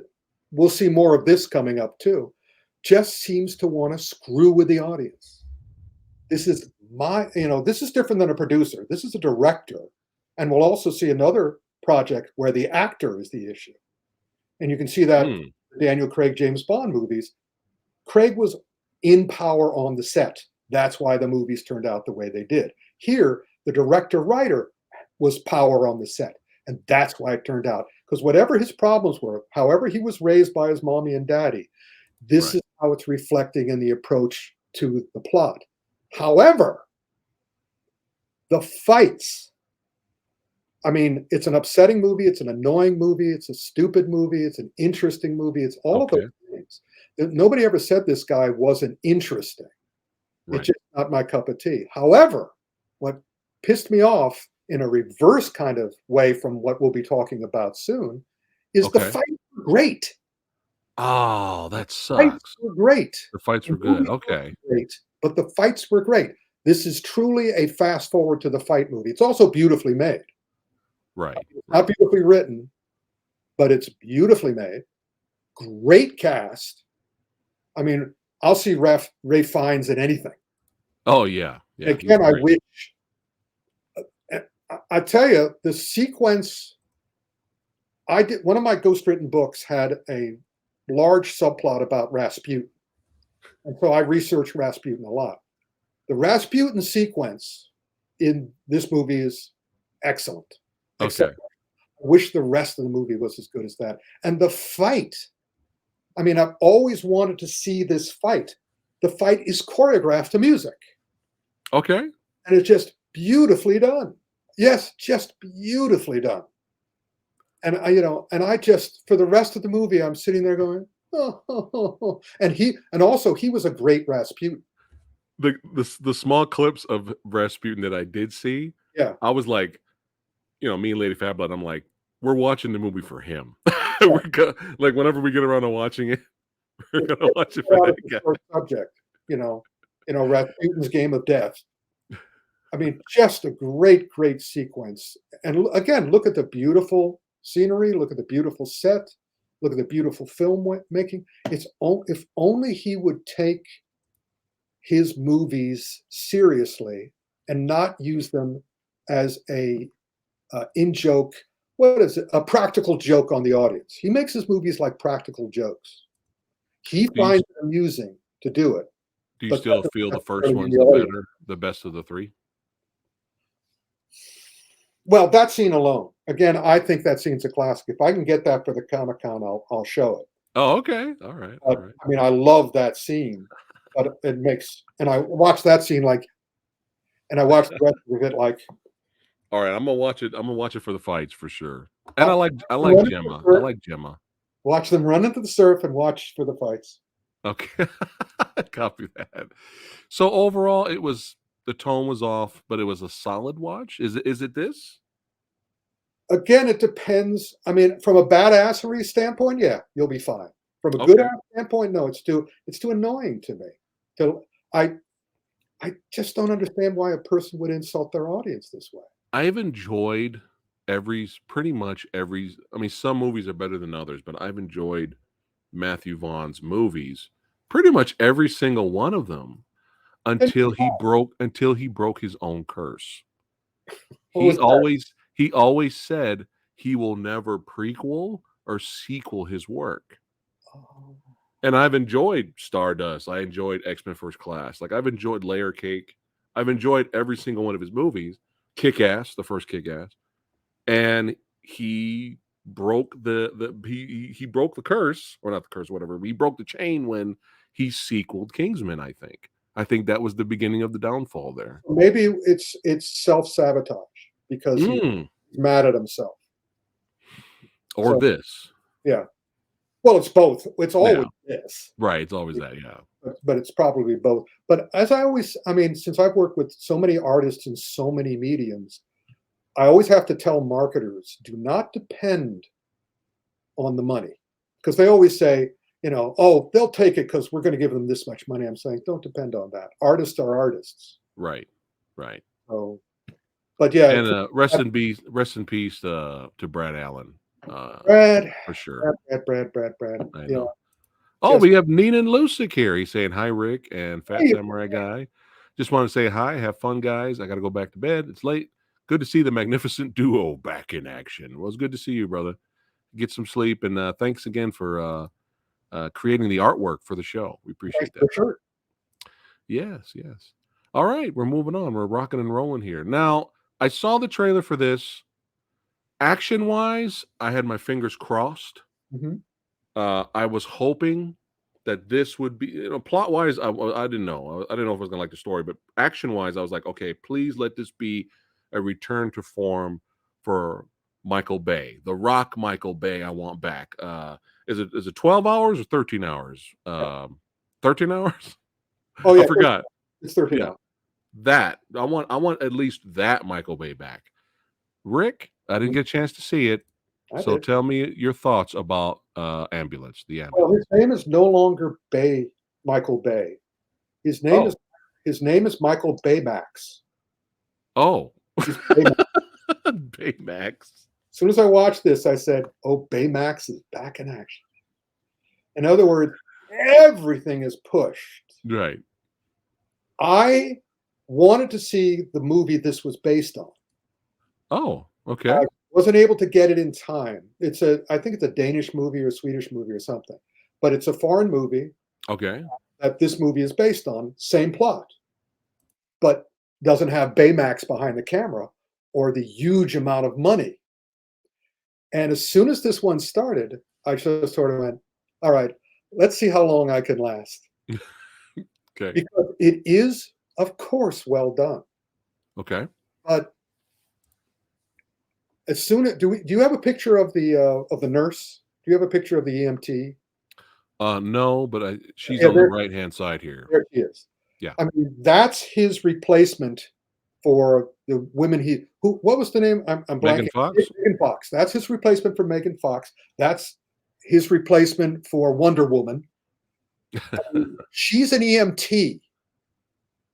we'll see more of this coming up too, just seems to want to screw with the audience. This is this is different than a producer. This is a director. And we'll also see another project where the actor is the issue. And you can see that in the Daniel Craig James Bond movies. Craig was in power on the set. That's why the movies turned out the way they did. Here, the director-writer was power on the set. And that's why it turned out. Because whatever his problems were, however he was raised by his mommy and daddy, this is how it's reflecting in the approach to the plot. However, the fights, I mean, it's an upsetting movie, it's an annoying movie, it's a stupid movie, it's an interesting movie, it's all of those things. Nobody ever said this guy wasn't interesting. It's just not my cup of tea. However, what pissed me off in a reverse kind of way from what we'll be talking about soon is the fights were great. Oh, that Fights sucks. were great. The fights The were good. movies Okay. were great, but the fights were great. This is truly a fast forward to the fight movie. It's also beautifully made. Right. Not beautifully written, but it's beautifully made. Great cast. I mean, I'll see Ray Fiennes in anything. Oh yeah. Yeah. Again, I wish. I tell you, the sequence. I did one of my ghostwritten books had a large subplot about Rasputin, and so I researched Rasputin a lot. The Rasputin sequence in this movie is excellent. Okay. Except I wish the rest of the movie was as good as that. And the fight, I mean, I've always wanted to see this fight. The fight is choreographed to music. Okay. And it's just beautifully done. Yes, just beautifully done. And I just, for the rest of the movie, I'm sitting there going, oh. And also he was a great Rasputin. The small clips of Rasputin that I did see, Yeah. I was like, me and Lady Fablette, I'm like, we're watching the movie for him. Like whenever we get around to watching it, we're gonna watch it for that guy. Subject, Rasputin's Game of Death. I mean, just a great, great sequence. And again, look at the beautiful scenery, look at the beautiful set, look at the beautiful film making. If only he would take his movies seriously and not use them as a in-joke, what is it? A practical joke on the audience. He makes his movies like practical jokes. He finds it amusing to do it. Do you still feel the first one's the best of the three? Well, that scene alone. Again, I think that scene's a classic. If I can get that for the Comic-Con, I'll show it. Oh, okay. All right. All right. I mean, I love that scene, but and I watch that scene and I watch the rest of it like. All right, I'm gonna watch it. I'm gonna watch it for the fights for sure. And I like Gemma. I like Gemma. Watch them run into the surf and watch for the fights. Okay. Copy that. So overall, the tone was off, but it was a solid watch. Is it this? Again, it depends. I mean, from a badassery standpoint, yeah, you'll be fine. From a good Okay. ass standpoint, no, it's too annoying to me. To I I just don't understand why a person would insult their audience this way. I've enjoyed pretty much every. I mean, some movies are better than others, but I've enjoyed Matthew Vaughn's movies, pretty much every single one of them And until he broke his own curse. what was that? He always said he will never prequel or sequel his work. Oh, And I've enjoyed Stardust. I enjoyed X-Men First Class. Like I've enjoyed Layer Cake. I've enjoyed every single one of his movies. Kick Ass, the first Kick Ass. And he broke he broke the curse, or not the curse, whatever. He broke the chain when he sequeled Kingsman, I think. I think that was the beginning of the downfall there. maybe it's self-sabotage because he's Mm, mad at himself. or So this. yeah. Well, it's both. It's Yeah. always this. Right. It's always that, yeah. But it's probably both. But as I mean, since I've worked with so many artists in so many mediums, I always have to tell marketers, do not depend on the money. Because they always say, oh, they'll take it because we're going to give them this much money. I'm saying, don't depend on that. Artists are artists. Right. Right. So, but yeah, And rest in peace to Brad Allen. Brad, For sure. Brad. I You know. know, Oh, just we have Neenan Lusick here. He's saying hi, Rick and Fat hey, Samurai Guy. Just want to say hi. Have fun, guys. I got to go back to bed. It's late. Good to see the magnificent duo back in action. Well, it's good to see you, brother. Get some sleep, and thanks again for creating the artwork for the show. We thanks appreciate that. for sure. Yes, yes. All right, we're moving on. We're rocking and rolling here. Now, I saw the trailer for this. Action-wise, I had my fingers crossed. Mhm. I was hoping that this would be, plot-wise, I didn't know. I didn't know if I was gonna like the story, but action-wise, I was like, okay, please let this be a return to form for Michael Bay, the Rock Michael Bay. I want back. Is it 12 hours or 13 hours? 13 hours? Oh I yeah, forgot. it's 13 Yeah, hours. that I want at least that Michael Bay back. Rick, I didn't get a chance to see it, I so did. tell me your thoughts about Ambulance, the Well, Ambulance. his name is no longer Michael Bay. His name is Oh, his name is Michael Baymax. oh, He's Baymax. Baymax. As soon as I watched this, I said, "Oh, Baymax is back in action." In other words, everything is pushed. Right. I wanted to see the movie this was based on. Oh, okay. I wasn't able to get it in time. I think it's a Danish movie or a Swedish movie or something, but it's a foreign movie Okay. that this movie is based on. Same plot, but doesn't have Baymax behind the camera or the huge amount of money. And as soon as this one started, I just sort of went, all right, let's see how long I can last. Okay. Because it is, of course, well done. Okay. But as soon as do you have a picture of the nurse? Do you have a picture of the EMT? No, but she's Yeah, on the right-hand side here. there she is. Yeah. I mean, that's his replacement for the women what was the name? I'm Megan blanking. Fox? Megan Fox. That's his replacement for Megan Fox. That's his replacement for Wonder Woman. She's an EMT,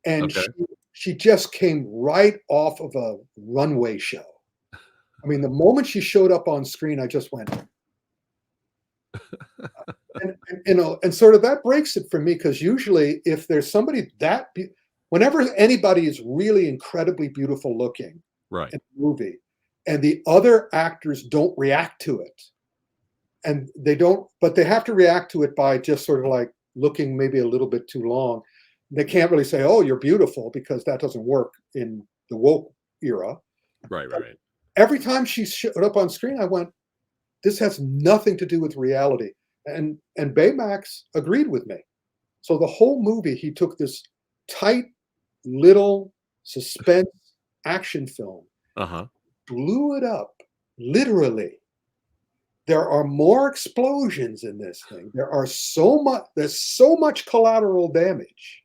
and Okay. she just came right off of a runway show. I mean, the moment she showed up on screen, I just went, and sort of that breaks it for me because usually if there's somebody whenever anybody is really incredibly beautiful looking Right. in a movie, and the other actors don't react to it, and but they have to react to it by just sort of like looking maybe a little bit too long. They can't really say, "Oh, you're beautiful," because that doesn't work in the woke era. Right, right, right. Every time she showed up on screen, I went, "This has nothing to do with reality." And Baymax agreed with me. So the whole movie, he took this tight little suspense action film, Uh-huh. blew it up literally there are more explosions in this thing. There's so much collateral damage.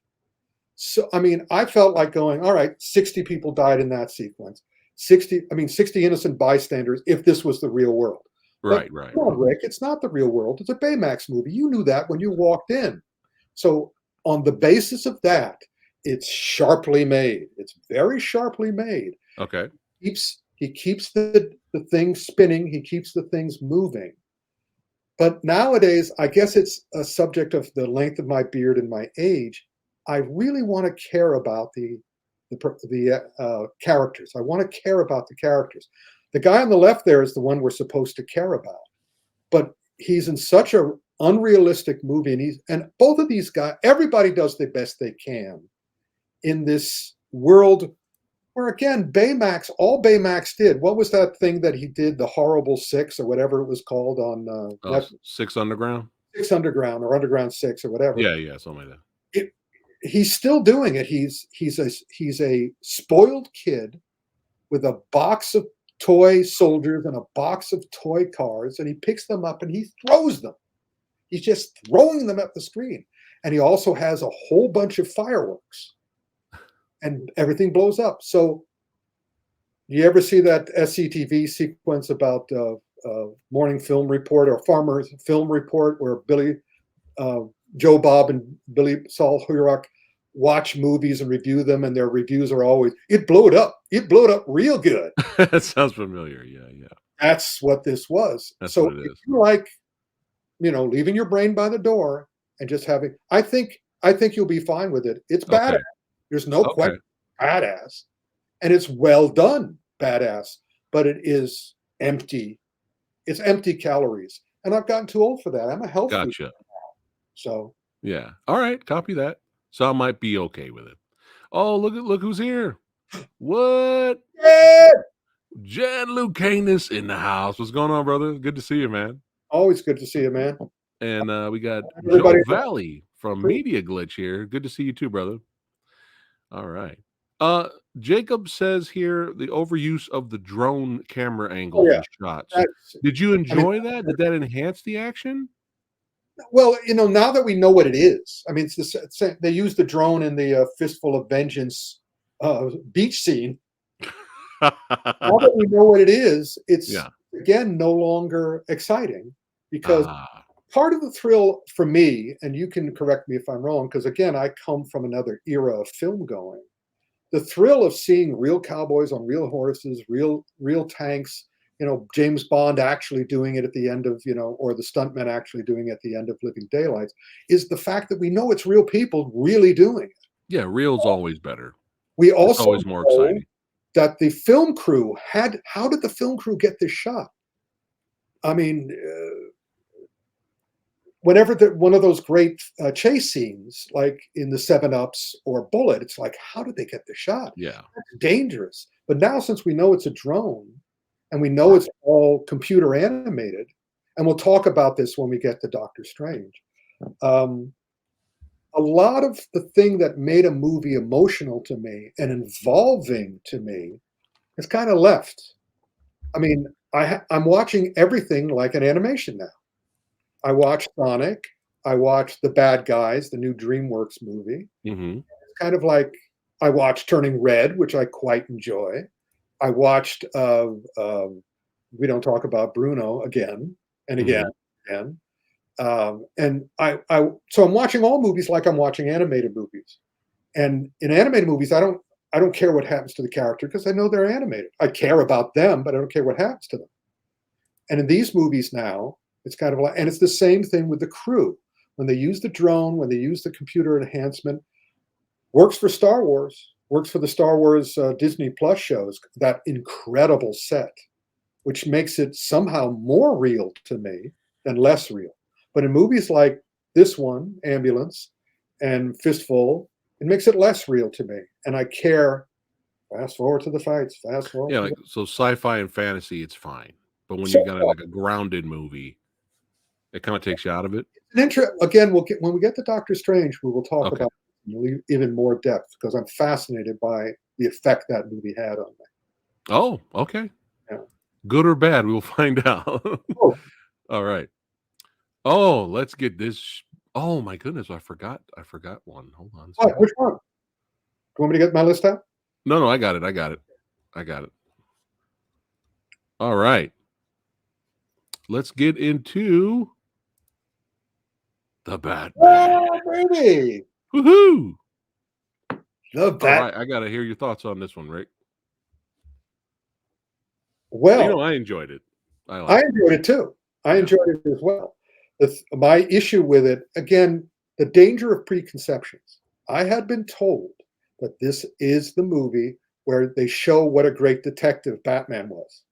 So, I mean, I felt like going, all right, 60 people died in that sequence. 60 innocent bystanders if this was the real world. But Right. come on, Rick, it's not the real world. It's a Baymax movie. You knew that when you walked in. So on the basis of that, it's sharply made. It's very sharply made. Okay. He keeps the things spinning. He keeps the things moving. But nowadays, I guess it's a subject of the length of my beard and my age. I really want to care about the characters. I want to care about the characters. The guy on the left there is the one we're supposed to care about, but he's in such a unrealistic movie, and both of these guys, everybody does the best they can in this world where, again, all Baymax did. What was that thing that he did, the Horrible Six or whatever it was called on Six Underground? Six Underground or Underground Six or whatever. Yeah, something like that. He's still doing it. He's a spoiled kid with a box of toy soldiers and a box of toy cars, and he picks them up and he throws them. He's just throwing them at the screen. And he also has a whole bunch of fireworks, and everything blows up. So you ever see that SCTV sequence about Morning Film Report or Farmer's Film Report where Joe Bob and Billy Saul Hurok watch movies and review them, and their reviews are always, it blowed up real good. That sounds familiar. Yeah. That's what this was. That's so what it is. If you like, leaving your brain by the door and just having, I think you'll be fine with it. It's badass. Okay. There's no question, badass, and it's well done, badass. But it is empty. It's empty calories, and I've gotten too old for that. I'm a health food Gotcha. now, so Yeah. All right. Copy that. So I might be okay with it. Oh, look who's here. What? yeah! Jan Lucanus in the house. What's going on, brother? Good to see you, man. Always good to see you, man. And we got Everybody- Joe Valley from Media Glitch here. Good to see you too, brother. All right. Jacob says here the overuse of the drone camera angles and shots. Did you enjoy that? Did that enhance the action? Well, now that we know what it is, I mean, they used the drone in the Fistful of Vengeance beach scene. Now that we know what it is, it's again no longer exciting, because part of the thrill for me, and you can correct me if I'm wrong, because again, I come from another era of film going. The thrill of seeing real cowboys on real horses, real tanks, James Bond actually doing it at the end of, or the stuntmen actually doing it at the end of Living Daylights, is the fact that we know it's real people really doing it. Yeah, real's always better. We also it's always more exciting. That the film crew how did the film crew get this shot? I mean, whenever one of those great chase scenes, like in the 7-Ups or Bullet, it's like, how did they get the shot? Yeah. That's dangerous. But now, since we know it's a drone, and we know it's all computer animated, and we'll talk about this when we get to Doctor Strange. A lot of the thing that made a movie emotional to me and involving to me is kind of left. I mean, I'm watching everything like an animation now. I watched Sonic. I watched The Bad Guys, the new DreamWorks movie. Mm-hmm. It's kind of like I watched Turning Red, which I quite enjoy. I watched We Don't Talk About Bruno again and again and again. So I'm watching all movies like I'm watching animated movies. And in animated movies, I don't care what happens to the character because I know they're animated. I care about them, but I don't care what happens to them. And in these movies now, it's kind of like, and it's the same thing with the crew. When they use the drone, when they use the computer enhancement, works for Star Wars. Works for the Star Wars Disney Plus shows, that incredible set, which makes it somehow more real to me than less real. But in movies like this one, Ambulance, and Fistful, it makes it less real to me. And I care. Fast forward to the fights. Fast forward. Yeah, so sci-fi and fantasy, it's fine. But when you got like a grounded movie, it kind of takes you out of it. Again, when we get to Doctor Strange, we will talk about even more depth, because I'm fascinated by the effect that movie had on me. Oh, okay. Yeah. Good or bad, we will find out. All right. Oh, let's get this. Oh my goodness, I forgot. I forgot one. Hold on a What? second. Which one? Do you want me to get my list out? No, I got it. I got it. I got it. All right. Let's get into the Batman. Oh, baby. Woohoo! The All Bat. right, I gotta hear your thoughts on this one, Rick. Well, I enjoyed it. I I liked it. enjoyed it too. I Yeah. enjoyed it as well. My issue with it, again, the danger of preconceptions. I had been told that this is the movie where they show what a great detective Batman was.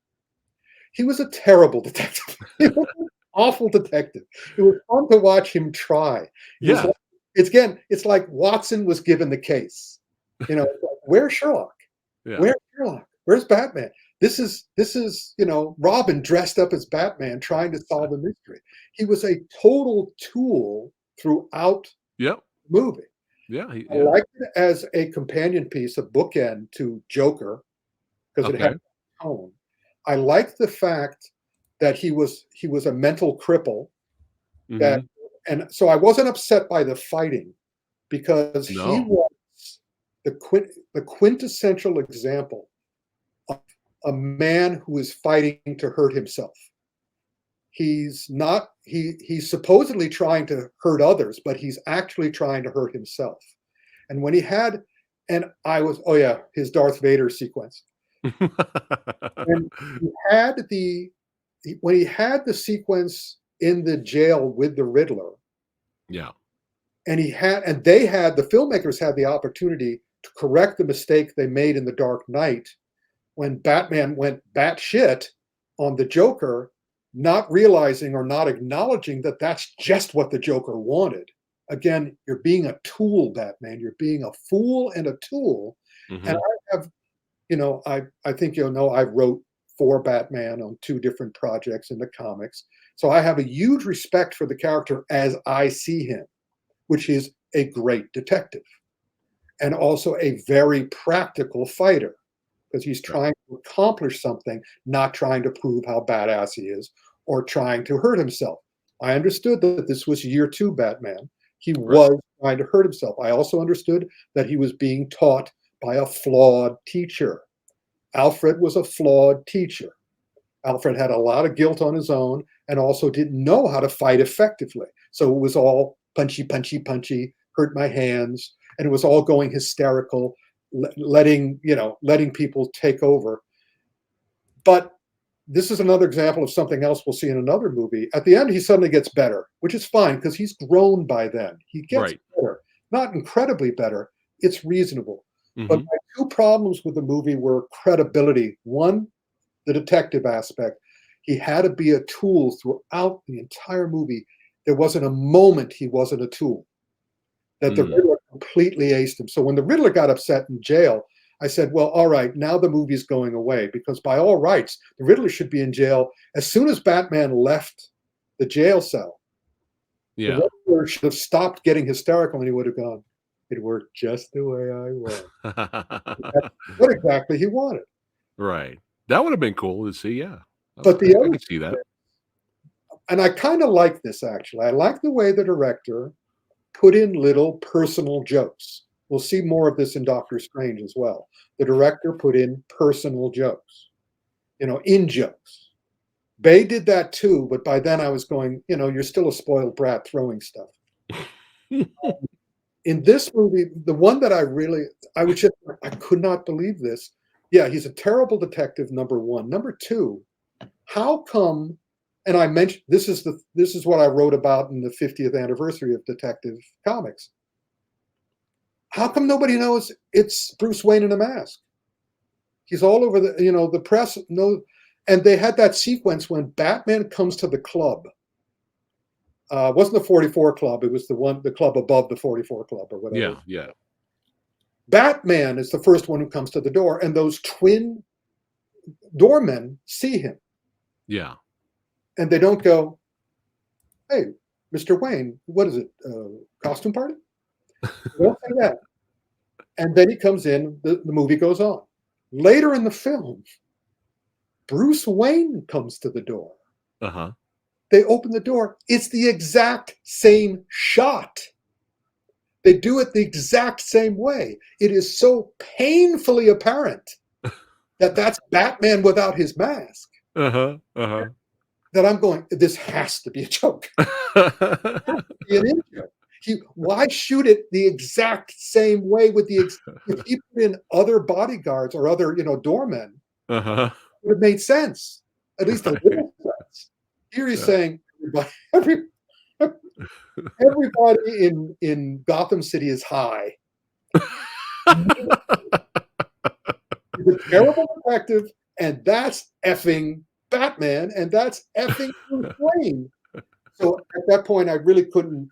He was a terrible detective. He was an awful detective. It was fun to watch him try. It was Yeah. like, it's like Watson was given the case. You know, it's like, where's Sherlock? Yeah. Where's Sherlock? Where's Batman? This is Robin dressed up as Batman trying to solve a mystery. He was a total tool throughout Yep. the movie. Yeah. I liked it as a companion piece, a bookend to Joker, because it had Okay. tone. I liked the fact that he was a mental cripple. That Mhm. and so I wasn't upset by the fighting because he No. was the quintessential example of a man who is fighting to hurt himself. He's not he's supposedly trying to hurt others, but he's actually trying to hurt himself. And when he had and I was oh yeah, his Darth Vader sequence. When he had the when he had the sequence in the jail with the Riddler, Yeah. and they had the filmmakers had the opportunity to correct the mistake they made in The Dark Knight when Batman went batshit on the Joker, not realizing or not acknowledging that that's just what the Joker wanted. Again, you're being a tool, Batman. You're being a fool and a tool. And Mhm. I have, I think you'll know I wrote for Batman on 2 different projects in the comics. So I have a huge respect for the character as I see him, which is a great detective and also a very practical fighter because he's Right. trying to accomplish something, not trying to prove how badass he is or trying to hurt himself. I understood that this was year 2 Batman. He Right. was trying to hurt himself. I also understood that he was being taught by a flawed teacher. Alfred was a flawed teacher. Alfred had a lot of guilt on his own and also didn't know how to fight effectively. So it was all punchy, punchy, punchy, hurt my hands, and it was all going hysterical, letting people take over. But this is another example of something else we'll see in another movie. At the end, he suddenly gets better, which is fine because he's grown by then. He gets Right. better, not incredibly better. It's reasonable. But Mhm. my 2 problems with the movie were credibility. One, the detective aspect. He had to be a tool throughout the entire movie. There wasn't a moment he wasn't a tool. That the Mm. Riddler completely aced him. So when the Riddler got upset in jail, I said, well, all right, now the movie's going away because by all rights, the Riddler should be in jail. As soon as Batman left the jail cell, the Yeah. Riddler should have stopped getting hysterical and he would have gone, it worked just the way I want. That's what exactly he wanted. Right. That would have been cool to see, yeah. But I the I other could see that. and I kind of like this actually. I like the way the director put in little personal jokes. We'll see more of this in Doctor Strange as well. The director put in personal jokes, in jokes. Bay did that too, but by then I was going, you're still a spoiled brat throwing stuff. In this movie, the one that I could not believe this. Yeah, he's a terrible detective, number one. Number two, how come and I mentioned this is what I wrote about in the 50th anniversary of Detective Comics. How come nobody knows it's Bruce Wayne in a mask? He's all over the press know, and they had that sequence when Batman comes to the club. It wasn't the 44 Club, it was the club above the 44 Club or whatever. Yeah, yeah. Batman is the first one who comes to the door, and those twin doormen see him, Yeah. and they don't go, "Hey, Mr. Wayne, what is it? Costume party?" They don't say that. And then he comes in, the movie goes on. Later in the film, Bruce Wayne comes to the door. Uh-huh. they open the door. It's the exact same shot. They do it the exact same way. It is so painfully apparent that that's Batman without his mask that I'm going, this has to be a joke. Be an in-joke. Why shoot it the exact same way with if he put in other bodyguards or other, doormen, it would have made sense. At least a little sense. Here he's saying everybody in Gotham City is high. He's a terrible detective, and that's effing Batman, and that's effing Bruce Wayne. So at that point, I really couldn't.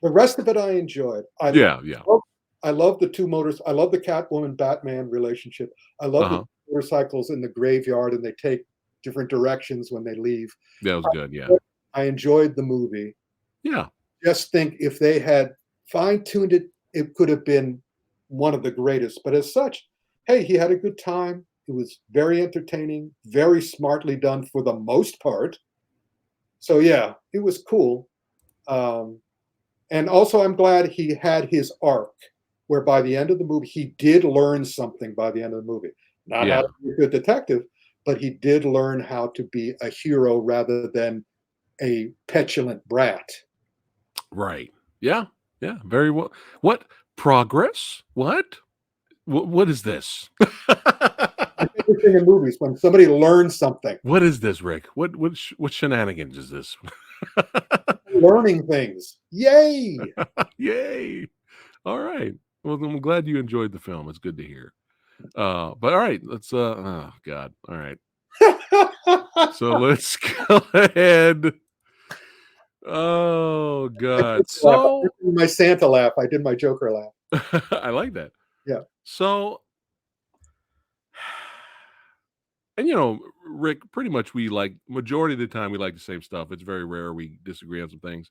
The rest of it I enjoyed. I love the two motors. I love the Catwoman Batman relationship. I love the motorcycles in the graveyard, and they take different directions when they leave. That was good. Yeah, I enjoyed the movie. Yeah, just think if they had fine-tuned it, it could have been one of the greatest. But as such, hey, he had a good time. It was very entertaining, very smartly done for the most part. So yeah, it was cool. And also, I'm glad he had his arc, where by the end of the movie, he did learn something by the end of the movie. Not how to be a good detective, but he did learn how to be a hero rather than a petulant brat. Right. Yeah. Yeah. Very well. What progress? What is this? Everything in movies when somebody learns something. What is this, Rick? What shenanigans is this? Learning things. Yay! Yay! All right. Well, I'm glad you enjoyed the film. It's good to hear. But all right, let's. Oh God. All right. So let's go ahead. Oh God. So my Santa laugh. I did my Joker laugh. I like that. Yeah. So, and Rick, pretty much we like majority of the time we like the same stuff. It's very rare we disagree on some things.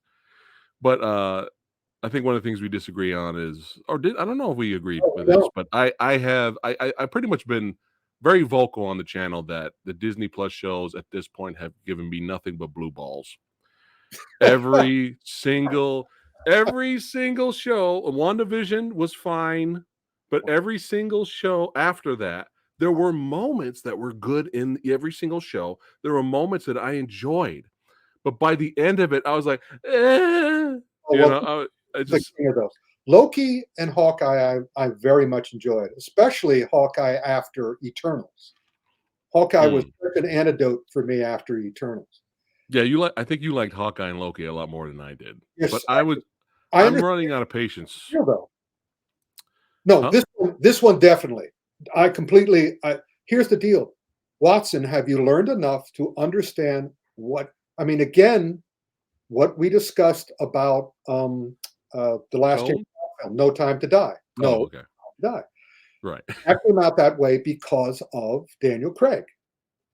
But I think one of the things we disagree on is, I don't know if we agreed with this, but I pretty much been very vocal on the channel that the Disney Plus shows at this point have given me nothing but blue balls. Every single show, WandaVision was fine, but every single show after that, there were moments that were good in every single show. There were moments that I enjoyed, but by the end of it, I was like, I just king of those. Loki and Hawkeye, I very much enjoyed, especially Hawkeye after Eternals. Hawkeye was such an antidote for me after Eternals. Yeah, I think you liked Hawkeye and Loki a lot more than I did. Yes, but I'm running out of patience. Though. No, this one definitely. Here's the deal. Watson, have you learned enough to understand again, what we discussed about the last film, No Time to Die. Die. Right. That came out that way because of Daniel Craig.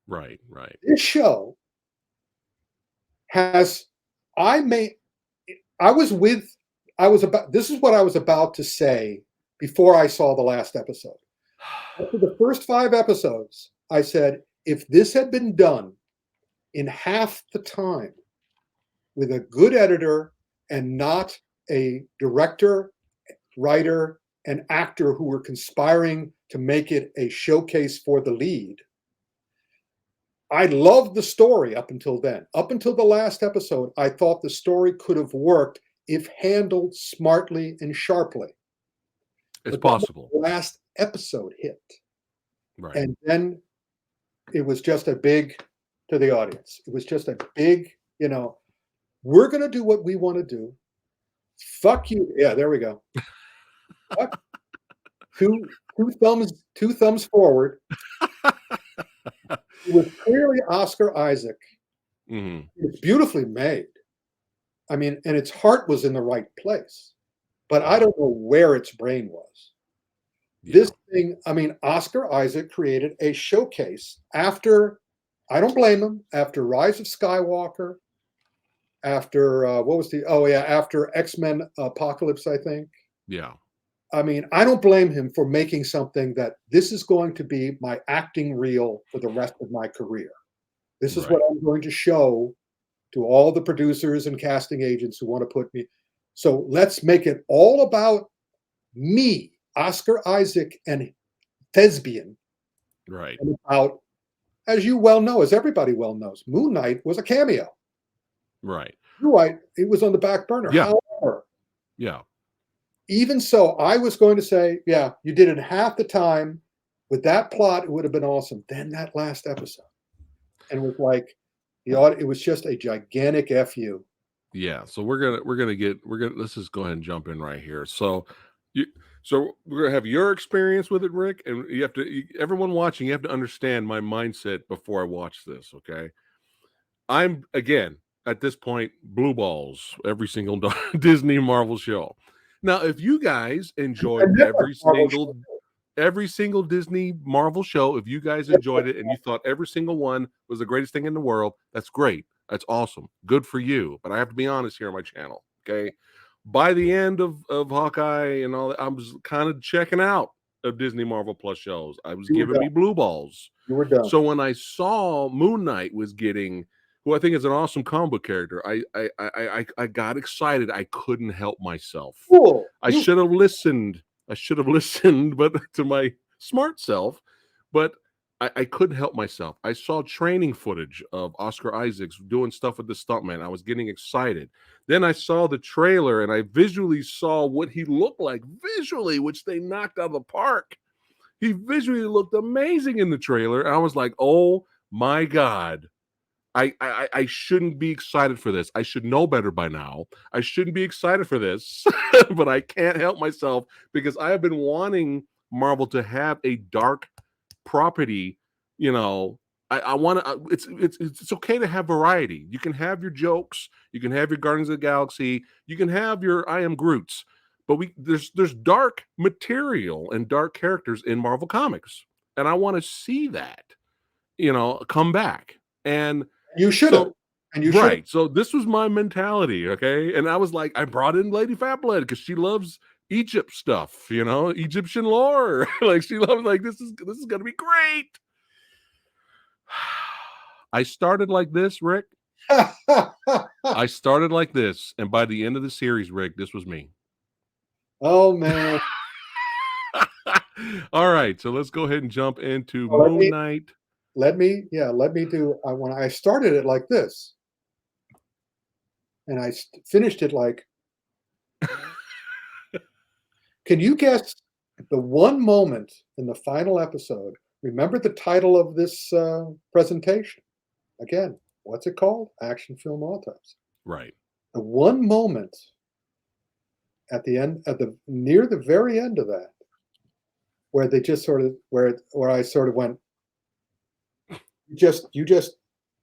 Right. This show this is what I was about to say before I saw the last episode. After the first 5 episodes, I said, if this had been done in half the time with a good editor and not a director, writer, and actor who were conspiring to make it a showcase for the lead, I loved the story up until then. Up until the last episode, I thought the story could have worked if handled smartly and sharply. It's possible. The last episode hit. Right. And then it was just a big, to the audience, it was just a big, we're going to do what we want to do. Fuck you. Yeah, there we go. Two thumbs forward. It was clearly Oscar Isaac. Mm-hmm. It's beautifully made. And its heart was in the right place. But I don't know where its brain was. Yeah. This thing, Oscar Isaac created a showcase after, I don't blame him, after Rise of Skywalker, after, after X-Men Apocalypse, I think. Yeah. I don't blame him for making something that this is going to be my acting reel for the rest of my career. This is what I'm going to show to all the producers and casting agents who want to put me. So let's make it all about me, Oscar Isaac, and Thespian, Right. and about, as you well know, as everybody well knows, Moon Knight was a cameo. Right. You're right, it was on the back burner. Yeah. However, Yeah. even so, I was going to say, yeah, you did it in half the time. With that plot, it would have been awesome. Then that last episode, and it was like, it was just a gigantic fu. Yeah. So let's just go ahead and jump in right here. So we're gonna have your experience with it, Rick, and everyone watching, you have to understand my mindset before I watch this. Okay. I'm again at this point blue balls every single Disney Marvel show. Now, if you guys enjoyed every single Disney Marvel show, if you guys enjoyed it and you thought every single one was the greatest thing in the world, that's great. That's awesome. Good for you. But I have to be honest here on my channel. Okay. By the end of Hawkeye and all that, I was kind of checking out of Disney Marvel Plus shows. I was giving me blue balls. You were done. So when I saw Moon Knight was getting, who I think is an awesome comic book character, I got excited. I couldn't help myself. Cool. I should have listened. But to my smart self, but I couldn't help myself. I saw training footage of Oscar Isaacs doing stuff with the stuntman. I was getting excited. Then I saw the trailer and I visually saw what he looked like visually, which they knocked out of the park. He visually looked amazing in the trailer. I was like, oh my God. I shouldn't be excited for this. I should know better by now. I shouldn't be excited for this, but I can't help myself because I have been wanting Marvel to have a dark property. You know, I want to. It's okay to have variety. You can have your jokes. You can have your Guardians of the Galaxy. You can have your I Am Groots. But there's dark material and dark characters in Marvel Comics, and I want to see that. Come back. And you should have. And you right. So this was my mentality, okay? And I was like, I brought in Lady Fatblood because she loves Egypt stuff, Egyptian lore. Like she loves, like this is gonna be great. I started like this, Rick. I started like this, and by the end of the series, Rick, this was me. Oh man. All right, so let's go ahead and jump into Moon Knight. Let me do, when I started it like this, and I finished it like, can you guess the one moment in the final episode? Remember the title of this presentation? Again, what's it called? Action Film Autopsy. Right. The one moment at the end, near the very end of that, where they just sort of, where I sort of went, you just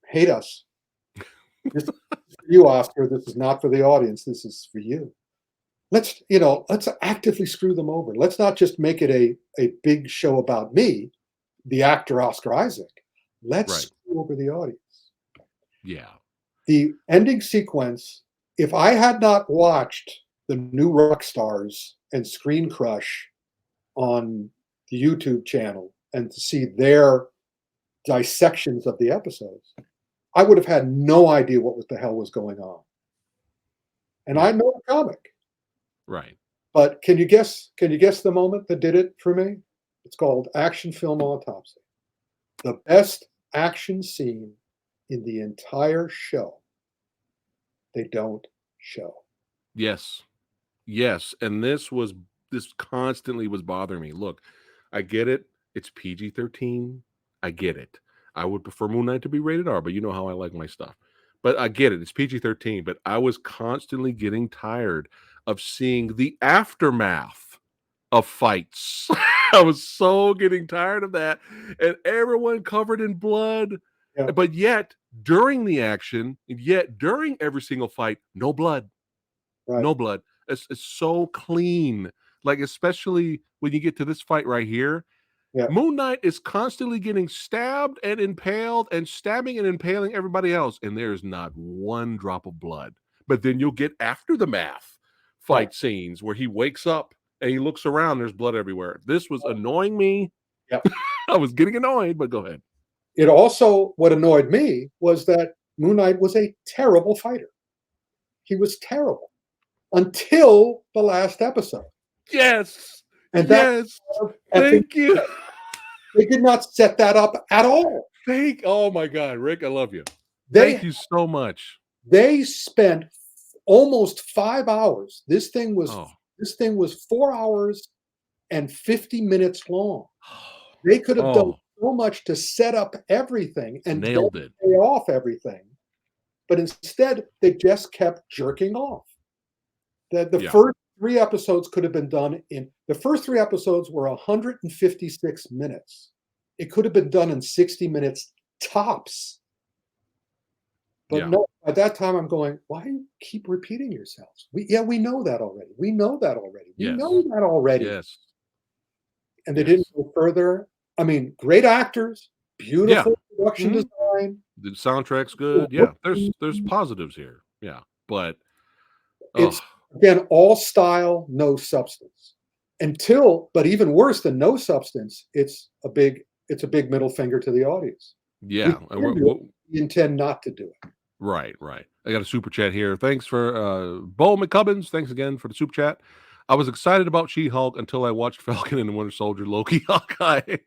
hate us. This is for you, Oscar. This is not for the audience. This is for you. Let's actively screw them over. Let's not just make it a big show about me, the actor Oscar Isaac. Let's screw over the audience. Yeah. The ending sequence, if I had not watched the new Rock Stars and Screen Crush on the YouTube channel and to see their dissections of the episodes, I would have had no idea what the hell was going on. And I know the comic. Right. But can you guess the moment that did it for me? It's called Action Film Autopsy. The best action scene in the entire show, they don't show. Yes. And this constantly was bothering me. Look, I get it. It's PG-13. I get it. I would prefer Moon Knight to be rated R, but you know how I like my stuff. But I get it. It's PG-13, but I was constantly getting tired of seeing the aftermath of fights. I was so getting tired of that. And everyone covered in blood. Yeah. But yet, during the action, during every single fight, no blood. Right. No blood. It's so clean. Like, especially when you get to this fight right here. Yeah. Moon Knight is constantly getting stabbed and impaled and stabbing and impaling everybody else. And there's not one drop of blood. But then you'll get after the math fight scenes where he wakes up and he looks around. There's blood everywhere. This was annoying me. Yeah. I was getting annoyed, but go ahead. It also, what annoyed me was that Moon Knight was a terrible fighter. He was terrible until the last episode. Yes. And that Yes. at the, Thank you. they did not set that up at all. Oh my God, Rick, I love you. They Thank you so much. they spent almost 5 hours. This thing was Oh. 4 hours and 50 minutes long. They could have done Oh, so much to set up everything and then nailed it. pay off everything. But instead, they just kept jerking off. The Yeah. first 3 episodes could have been done in the first 3 episodes were 156 minutes. It could have been done in 60 minutes tops. But Yeah. no, at that time I'm going, why do you keep repeating yourselves? We know that already. We know that already. We Yes. know that already. Yes. And they Yes. didn't go further. I mean, great actors, beautiful production Mhm. design. The soundtrack's good. Yeah. There's positives here. Yeah. But It's oh, again all style, no substance. But even worse than no substance, it's a big middle finger to the audience. yeah. We can do it. We intend not to do it. Right. I got a super chat here. Thanks for Bo McCubbins. Thanks again for the super chat. I was excited about She-Hulk until I watched Falcon and the Winter Soldier, Loki, Hawkeye,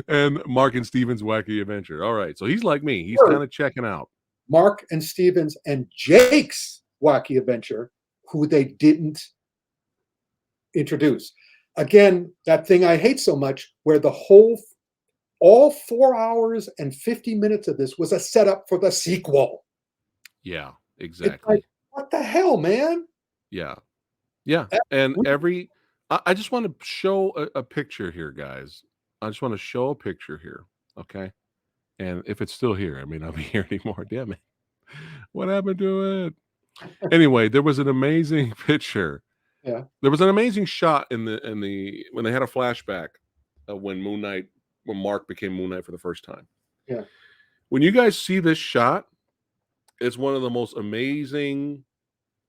and Mark and Steven's Wacky Adventure. All right. So he's like me. He's kind of checking out. Mark and Stevens and Jake's Wacky Adventure, who they didn't introduce. Again, that thing I hate so much, where all 4 hours and 50 minutes of this was a setup for the sequel. Yeah, It's exactly. like, what the hell, man? Yeah. That- And I just want to show a picture here, guys. I just want to show a picture here. Okay. And if it's still here, I may not be here anymore. Damn it. What happened to it? Anyway, there was an amazing picture. Yeah. There was an amazing shot in the when they had a flashback of when Mark became Moon Knight for the first time. Yeah. When you guys see this shot, it's one of the most amazing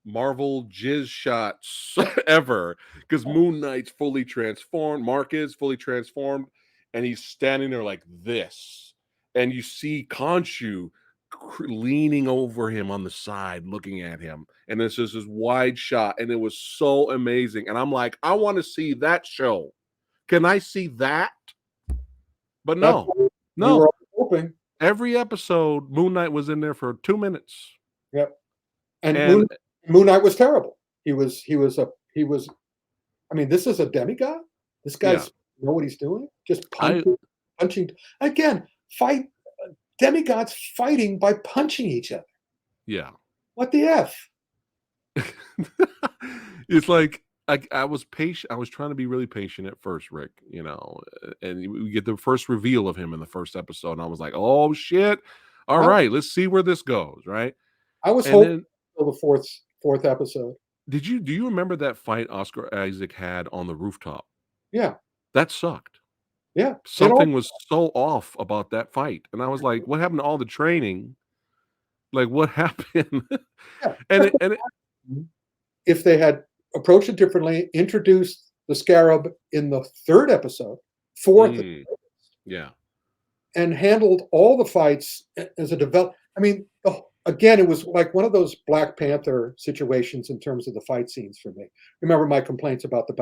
Marvel jizz shots ever, because Moon Knight's fully transformed, Mark is fully transformed, and he's standing there like this, and you see Khonshu leaning over him on the side looking at him, and this is this wide shot, and it was so amazing, and I'm like, I want to see that show. Can I see that? But That's no, what we were no. all hoping. Every episode Moon Knight was in there for 2 minutes. Yep. And And Moon Knight was terrible. He was. I mean, this is a demigod. This guy's know what he's doing. Just punching. Again, demigods fighting by punching each other. yeah. What the f? It's like I was patient. I was trying to be really patient at first, Rick. And we get the first reveal of him in the first episode, and I was like, "Oh shit! All right, let's see where this goes." Right? I was And hoping then, until the fourth episode. do you remember that fight Oscar Isaac had on the rooftop? Yeah, That sucked. yeah. Something was so off about that fight, and I was like, "What happened to all the training? Like, what happened?" Yeah. and If they had approached it differently, introduced the Scarab in the third episode, fourth, yeah. and handled all the fights as a develop. I mean, again, it was like one of those Black Panther situations in terms of the fight scenes for me. Remember my complaints about the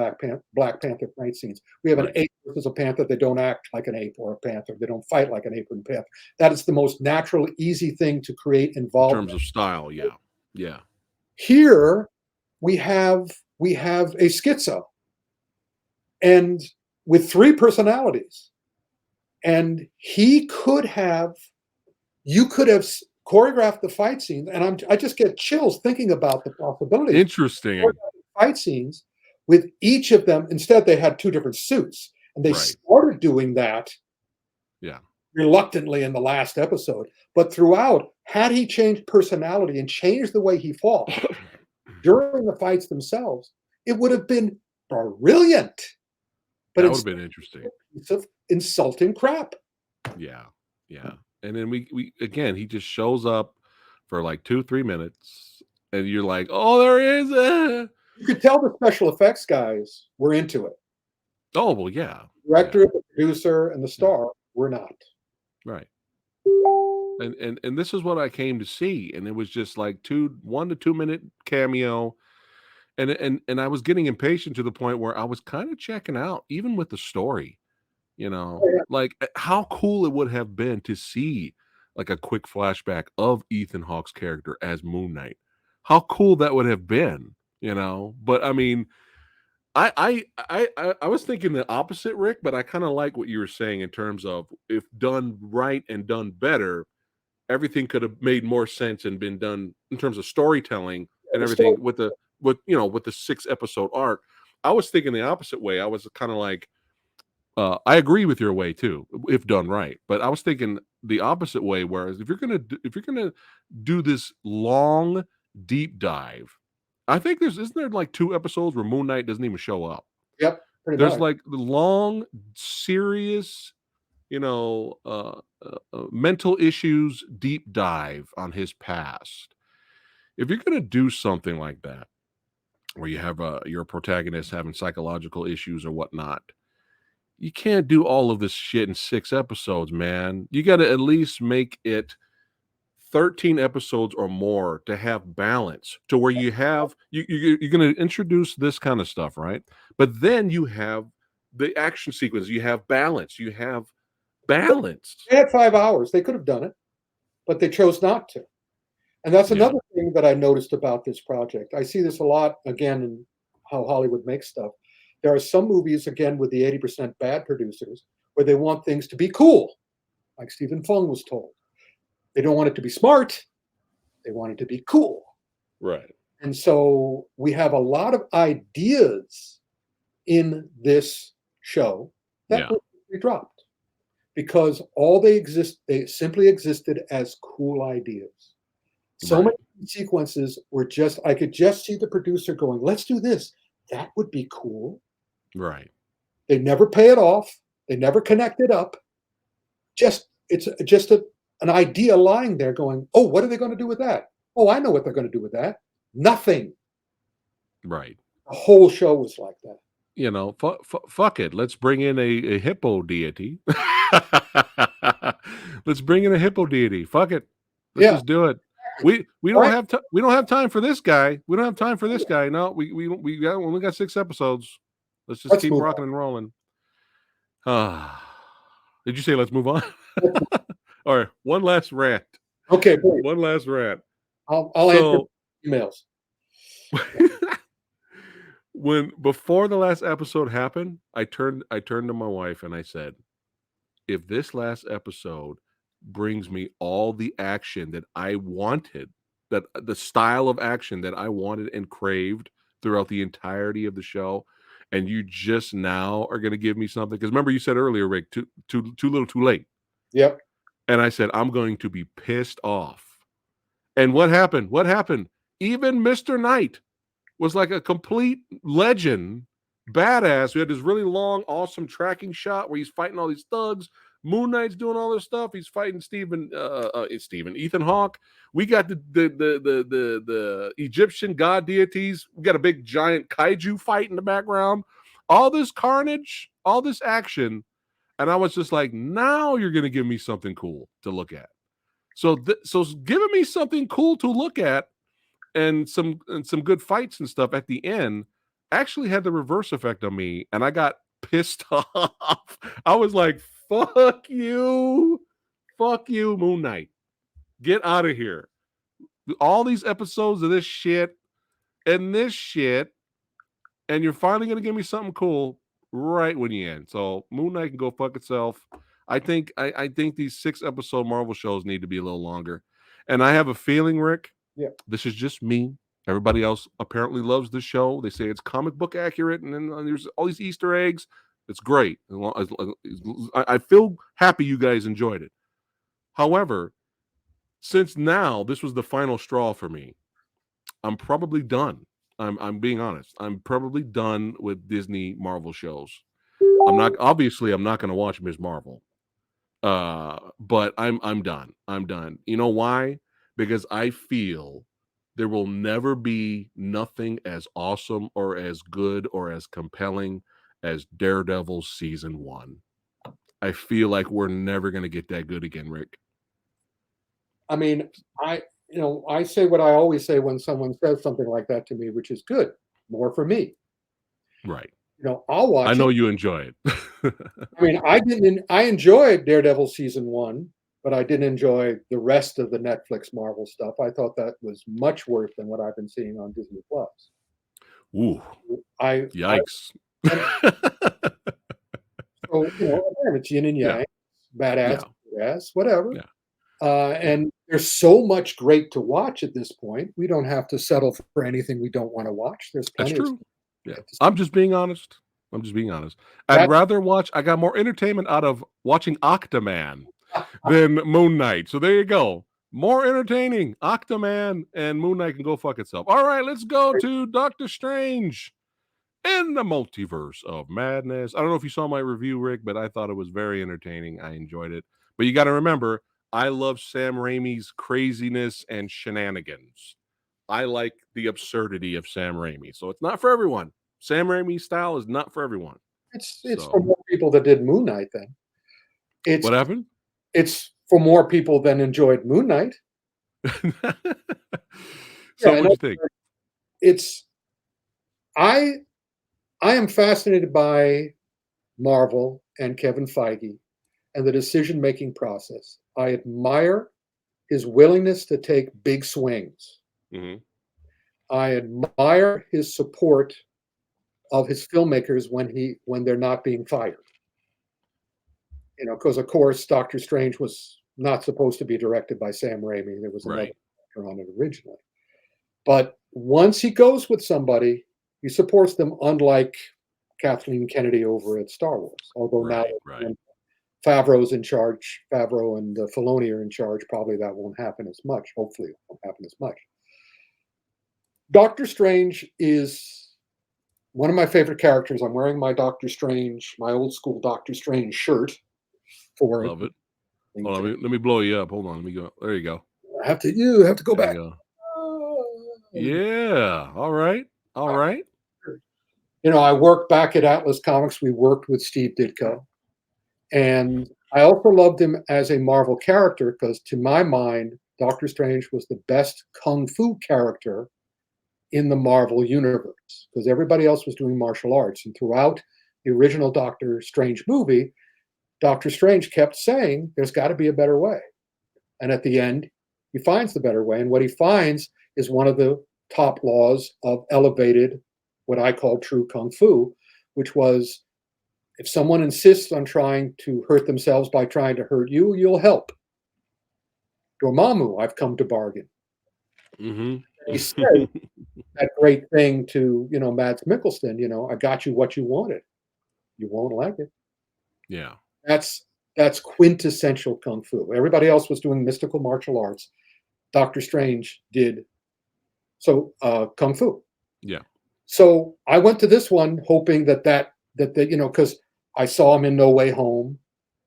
Black Panther fight scenes. We have an ape versus a panther. They don't act like an ape or a panther. They don't fight like an ape or a panther. That is the most natural, easy thing to create involvement. In terms of style, yeah. Here we have a schizo, and with 3 personalities, and you could have choreographed the fight scenes, and I just get chills thinking about the possibilities. Interesting. Fight scenes with each of them. Instead, they had 2 different suits, and they started doing that. Yeah. Reluctantly in the last episode, but throughout, had he changed personality and changed the way he fought during the fights themselves, it would have been brilliant. But that would have been interesting. Piece of insulting crap. Yeah. And then we again, he just shows up for like 2-3 minutes, and you're like, "Oh, there is a." You could tell the special effects guys were into it. Oh well, yeah. The director, the producer, and the star were not. Right. And this is what I came to see, and it was just like 1 to 2 minute cameo, and I was getting impatient to the point where I was kind of checking out, even with the story. Oh, yeah. Like how cool it would have been to see like a quick flashback of Ethan Hawke's character as Moon Knight. How cool that would have been. But I mean, I was thinking the opposite, Rick, but I kind of like what you were saying in terms of if done right and done better, everything could have made more sense and been done in terms of storytelling and The story. everything with the 6 episode arc. I was thinking the opposite way. I was kind of like, I agree with your way too, if done right. But I was thinking the opposite way. Whereas if you're gonna do this long deep dive, I think isn't there like 2 episodes where Moon Knight doesn't even show up. Yep, pretty There's much. like the long, serious, mental issues deep dive on his past. If you're gonna do something like that, where you have your protagonist having psychological issues or whatnot, you can't do all of this shit in 6 episodes, man. You got to at least make it 13 episodes or more to have balance to where you're going to introduce this kind of stuff, right? But then you have the action sequence, you have balance. They had 5 hours. They could have done it, but they chose not to. And that's Yeah. another thing that I noticed about this project. I see this a lot again in how Hollywood makes stuff. There are some movies, again, with the 80% bad producers, where they want things to be cool, like Stephen Fung was told. They don't want it to be smart, they want it to be cool. Right. And so we have a lot of ideas in this show that Yeah. were dropped because they simply existed as cool ideas. So Right. many sequences were just, I could just see the producer going, let's do this. That would be cool. Right. They never pay it off. They never connect it up. It's just an idea lying there going, oh, what are they going to do with that? Oh, I know what they're going to do with that. Nothing. Right. The whole show was like that. Fuck it. Let's bring in a hippo deity. Let's bring in a hippo deity. Fuck it. Let's Yeah. just do it. We All don't right. have we don't have time for this guy. We don't have time for this guy. No, we only got 6 episodes. Let's just Let's keep move rocking on. and rolling. Did you say let's move on? All right, one last rant. Okay, great. One last rant. I'll answer So emails. when before the last episode happened, I turned to my wife and I said, if this last episode brings me all the action that I wanted, that the style of action that I wanted and craved throughout the entirety of the show, and you just now are going to give me something, because remember you said earlier, Rick, too little, too late, Yep. and I said I'm going to be pissed off. And what happened? What happened? Even Mr. Knight was like a complete legend, badass. We had this really long, awesome tracking shot where he's fighting all these thugs. Moon Knight's doing all this stuff. He's fighting Ethan Hawke. We got the Egyptian god deities. We got a big giant kaiju fight in the background. All this carnage, all this action, and I was just like, now you're gonna give me something cool to look at. So giving me something cool to look at and some good fights and stuff at the end actually had the reverse effect on me, and I got pissed off. I was like, fuck you, Moon Knight, get out of here. All these episodes of this shit and this shit, and you're finally gonna give me something cool right when you end. So Moon Knight can go fuck itself. I think these 6 episode Marvel shows need to be a little longer. And I have a feeling, Rick, Yeah. this is just me. Everybody else apparently loves the show. They say it's comic book accurate, and then there's all these Easter eggs. It's great. I feel happy you guys enjoyed it. However, since now this was the final straw for me, I'm probably done. I'm being honest. I'm probably done with Disney Marvel shows. I'm not going to watch Ms. Marvel. But I'm done. I'm done. You know why? Because I feel there will never be nothing as awesome or as good or as compelling as Daredevil season 1. I feel like we're never going to get that good again, Rick. I mean, I say what I always say when someone says something like that to me, which is good, more for me. Right. I'll I watch know it. you enjoy it. I mean, I enjoyed Daredevil season 1, but I didn't enjoy the rest of the Netflix Marvel stuff. I thought that was much worse than what I've been seeing on Disney Plus. Ooh, I yikes. and so, again, it's yin and Yeah, yang, badass, yeah, badass, whatever. yeah, yeah. And there's so much great to watch at this point. We don't have to settle for anything we don't want to watch. There's That's plenty of true. stuff Yeah. to get to I'm just being honest. I'm just being honest. I'd that. rather watch I got more entertainment out of watching Octoman than Moon Knight. So there you go. More entertaining. Octoman and Moon Knight can go fuck itself. All right, let's go to Doctor Strange in the Multiverse of Madness. I don't know if you saw my review, Rick, but I thought it was very entertaining. I enjoyed it. But you got to remember, I love Sam Raimi's craziness and shenanigans. I like the absurdity of Sam Raimi. So it's not for everyone. Sam Raimi's style is not for everyone. It's for So more people that did Moon Knight then. It's what happened? it's for more people than enjoyed Moon Knight. So Yeah, what'd you think? it's I I am fascinated by Marvel and Kevin Feige and the decision-making process. I admire his willingness to take big swings. Hmm. I admire his support of his filmmakers when they're not being fired. Because of course Doctor Strange was not supposed to be directed by Sam Raimi. There was another Right. director on it originally. But once he goes with somebody, he supports them, unlike Kathleen Kennedy over at Star Wars. Although now Right. Right. when Favreau's in charge, Favreau and Filoni are in charge, probably that won't happen as much. Hopefully, it won't happen as much. Doctor Strange is one of my favorite characters. I'm wearing my Doctor Strange, my old school Doctor Strange shirt for it. Love it. Hold on. Let me blow you up. Hold on. Let me go. There you go. You have to go There you back. go. Yeah. All right. All right. I worked back at Atlas Comics. We worked with Steve Ditko. And I also loved him as a Marvel character because, to my mind, Doctor Strange was the best kung fu character in the Marvel universe because everybody else was doing martial arts. And throughout the original Doctor Strange movie, Doctor Strange kept saying, there's got to be a better way. And at the end, he finds the better way. And what he finds is one of the top laws of elevated, what I call true kung fu, which was, if someone insists on trying to hurt themselves by trying to hurt you, you'll help. Dormammu, I've come to bargain. Mm-hmm. He said that great thing to, Mads Mikkelsen, I got you what you wanted. You won't like it. Yeah. That's quintessential kung fu. Everybody else was doing mystical martial arts. Doctor Strange did kung fu. Yeah. So I went to this one hoping that because I saw him in No Way Home,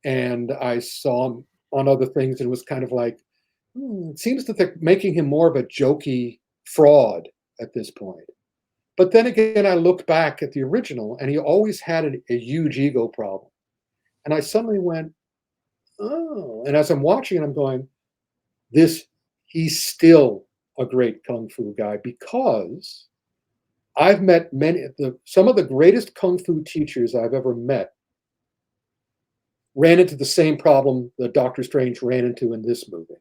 and I saw him on other things, and it was kind of like, it seems that they're making him more of a jokey fraud at this point. But then again, I looked back at the original, and he always had a huge ego problem. And I suddenly went, oh. And as I'm watching it, I'm going, he's still a great kung fu guy because I've met some of the greatest kung fu teachers I've ever met ran into the same problem that Doctor Strange ran into in this movie.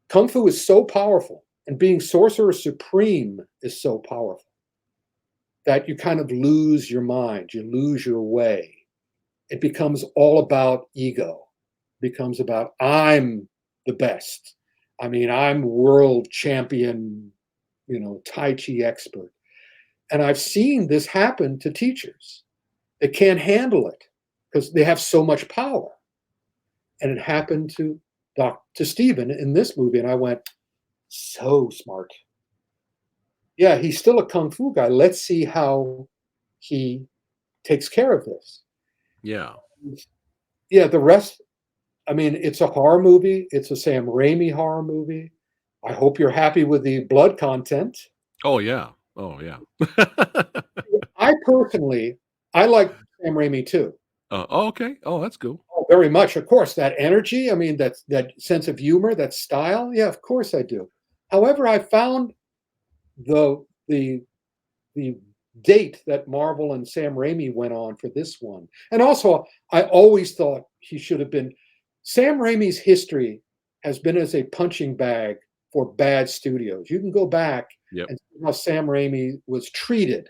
Kung fu is so powerful, and being sorcerer supreme is so powerful that you kind of lose your mind, you lose your way. It becomes all about ego. It becomes about, I'm the best. I mean, I'm world champion, Tai Chi expert. And I've seen this happen to teachers. They can't handle it because they have so much power. And it happened to Stephen in this movie. And I went, so smart. Yeah, he's still a kung fu guy. Let's see how he takes care of this. Yeah. Yeah, the rest, I mean, it's a horror movie. It's a Sam Raimi horror movie. I hope you're happy with the blood content. Oh yeah. Oh yeah. I personally, I like Sam Raimi too. Oh, okay. Oh, that's cool. very much. Of course, that energy. I mean, that sense of humor, that style. Yeah, of course I do. However, I found the the the date that Marvel and Sam Raimi went on for this one, and also I always thought he should have been. Sam Raimi's history has been as a punching bag for bad studios. You can go back Yep. and see how Sam Raimi was treated,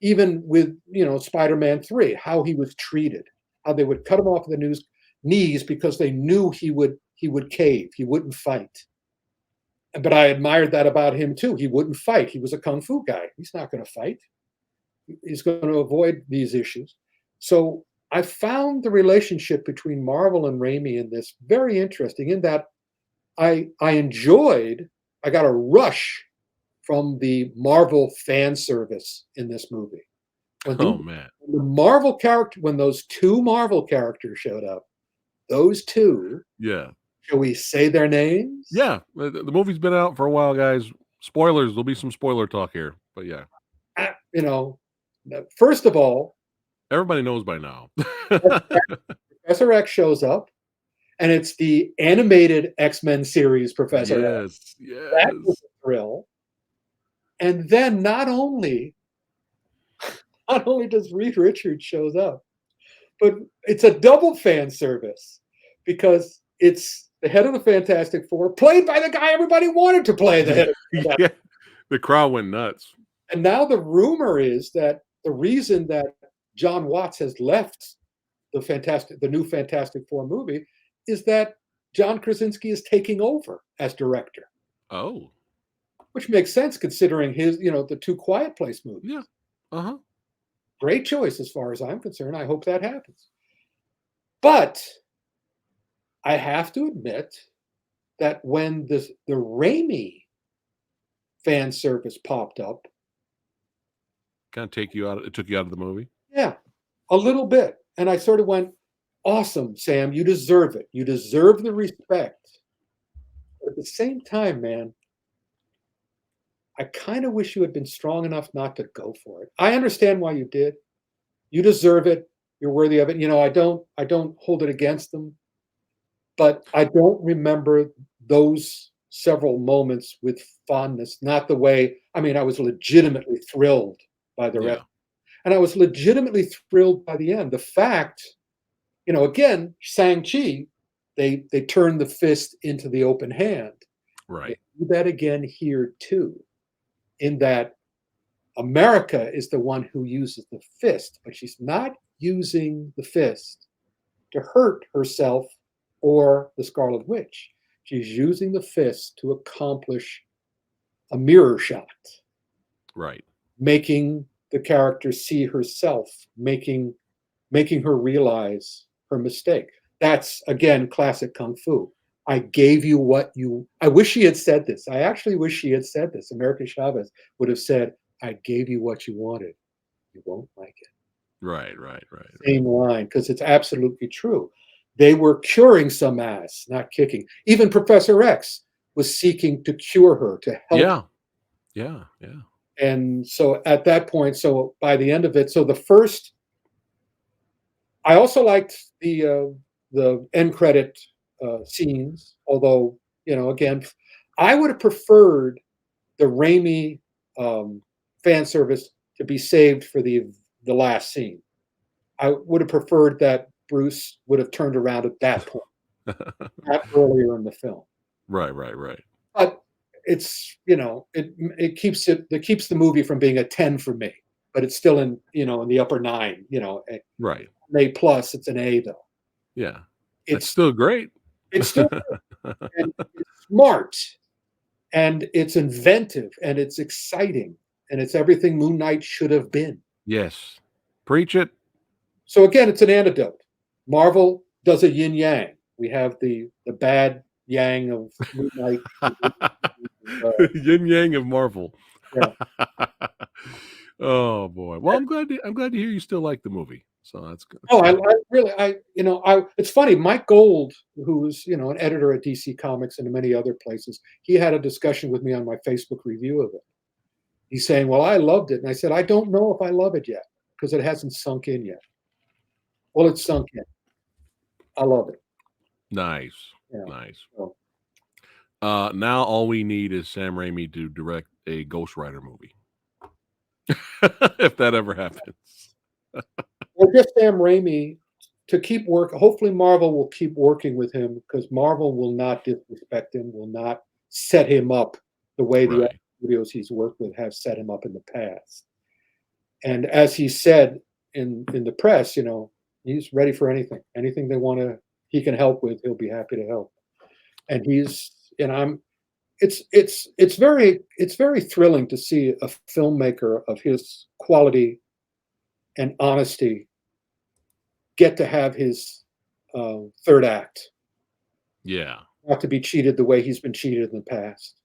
even with Spider-Man 3, how he was treated, how they would cut him off the knees because they knew he would cave, he wouldn't fight. But I admired that about him too. He wouldn't fight. He was a kung fu guy. He's not going to fight. He's going to avoid these issues. So I found the relationship between Marvel and Raimi in this very interesting in that I got a rush from the Marvel fan service in this movie. Oh man. When those two Marvel characters showed up, those two, Yeah. shall we say their names? Yeah. The movie's been out for a while, guys. Spoilers. There'll be some spoiler talk here, but yeah. First of all, Everybody knows by now. Professor X shows up, and it's the animated X-Men series Professor X. Yes. That was Yes. a thrill. And then not only does Reed Richards shows up, but it's a double fan service because it's the head of the Fantastic Four, played by the guy everybody wanted to play the head of the Fantastic Four. Yeah. The crowd went nuts. And now the rumor is that the reason that John Watts has left the new Fantastic Four movie is that John Krasinski is taking over as director. Oh. Which makes sense considering his, the two Quiet Place movies. Yeah. Uh-huh. Great choice as far as I'm concerned. I hope that happens. But I have to admit that when the Raimi fan service popped up, Kind of took you out of the movie. yeah, a little bit. And I sort of went, awesome, Sam, you deserve it. You deserve the respect. But at the same time, man, I kind of wish you had been strong enough not to go for it. I understand why you did. You deserve it. You're worthy of it. I don't hold it against them. But I don't remember those several moments with fondness, not the way, I was legitimately thrilled by the rest. And I was legitimately thrilled by the end. The fact, again, Shang-Chi, they turned the fist into the open hand. Right. They do that again here too, in that America is the one who uses the fist, but she's not using the fist to hurt herself or the Scarlet Witch. She's using the fist to accomplish a mirror shot. Right. Making the character see herself, making her realize her mistake. That's, again, classic Kung Fu. I gave you I wish she had said this. I actually wish she had said this. America Chavez would have said, I gave you what you wanted. You won't like it. Right. Same line, because it's absolutely true. They were curing some ass, not kicking. Even Professor X was seeking to cure her, to help. Yeah. And so at that point, so by the end of it, so the first, I also liked the end credit scenes, although, again, I would have preferred the Raimi fan service to be saved for the last scene. I would have preferred that Bruce would have turned around at that point, not earlier in the film. Right. But it's, it keeps the movie from being a 10 for me, but it's still in the upper 9, Right. an A plus. It's an A though. Yeah. It's still great. It's still and it's smart, and it's inventive, and it's exciting, and it's everything Moon Knight should have been. Yes. Preach it. So again, it's an antidote. Marvel does a yin yang. We have the bad yang of Moon Knight. Yin yang of Marvel. Yeah. Oh boy. Well, I'm glad to hear you still like the movie. So that's good. Oh, it's funny. Mike Gold, who's an editor at DC Comics and many other places, he had a discussion with me on my Facebook review of it. He's saying, "Well, I loved it," and I said, "I don't know if I love it yet because it hasn't sunk in yet." Well, it's sunk in. I love it. Nice. Yeah. Nice. So, Now all we need is Sam Raimi to direct a Ghost Rider movie. If that ever happens. or just Sam Raimi to keep work. Hopefully, Marvel will keep working with him because Marvel will not disrespect him, will not set him up the way the other Right. studios he's worked with have set him up in the past. And as he said in the press, he's ready for anything. Anything they want to, he can help with. He'll be happy to help. And I'm. It's very thrilling to see a filmmaker of his quality and honesty get to have his third act, Yeah. not to be cheated the way he's been cheated in the past.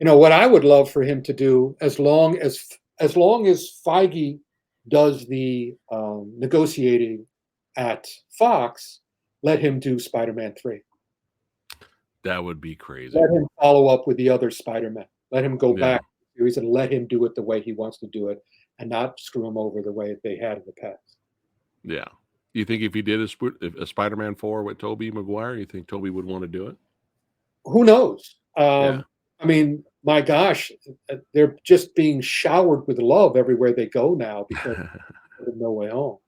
What I would love for him to do, as long as Feige does the negotiating at Fox, let him do Spider-Man 3. That would be crazy. Let him follow up with the other Spider-Man. Let him go Yeah. back to the series and let him do it the way he wants to do it, and not screw him over the way they had in the past. Yeah. You think if he did a Spider-Man 4 with Tobey Maguire, you think Tobey would want to do it? Who knows? Yeah. I mean, my gosh, they're just being showered with love everywhere they go now because of No Way Home.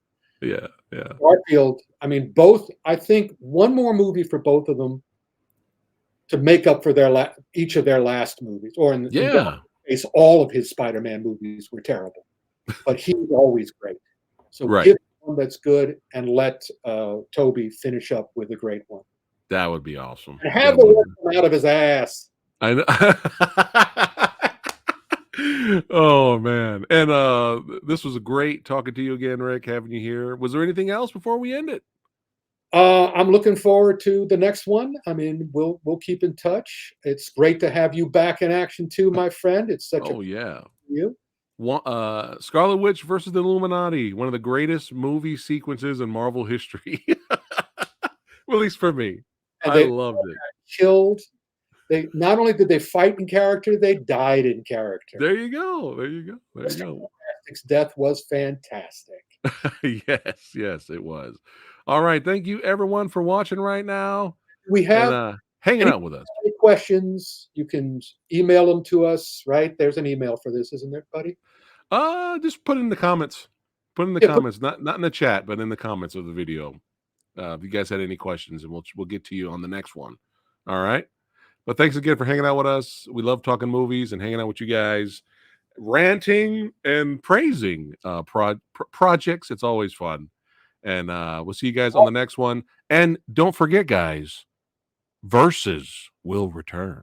Yeah. Yeah. Garfield, I mean, both. I think one more movie for both of them to make up for each of their last movies, or in Yeah. Garfield's case, all of his Spider-Man movies were terrible, but he's always great. So Right. give one that's good and let Toby finish up with a great one, That would be awesome. and have That the would work be. come out of his ass. I know. Oh man. And this was a great talking to you again, Rick, having you here. Was there anything else before we end it? I'm looking forward to the next one. I mean, we'll keep in touch. It's great to have you back in action too, my friend. It's such a Oh yeah. you. Scarlet Witch versus the Illuminati, one of the greatest movie sequences in Marvel history. Well, at least for me. And I they loved it. killed. They not only did they fight in character, they died in character. There you go. There you go. There you go. Fantastic's death was fantastic. Yes, it was. All right. Thank you everyone for watching right now We have and hanging any out with us. questions, you can email them to us, right? There's an email for this, isn't there, buddy? Just put in the comments. Put in the Yeah, comments, not in the chat, but in the comments of the video. If you guys had any questions, and we'll get to you on the next one. All right. But thanks again for hanging out with us. We love talking movies and hanging out with you guys, ranting and praising projects. It's always fun. And we'll see you guys on the next one. And don't forget, guys, Versus will return.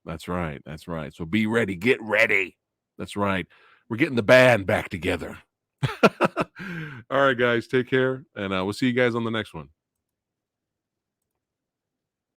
That's right. That's right. So be ready. Get ready. That's right. We're getting the band back together. All right, guys. Take care. And we'll see you guys on the next one.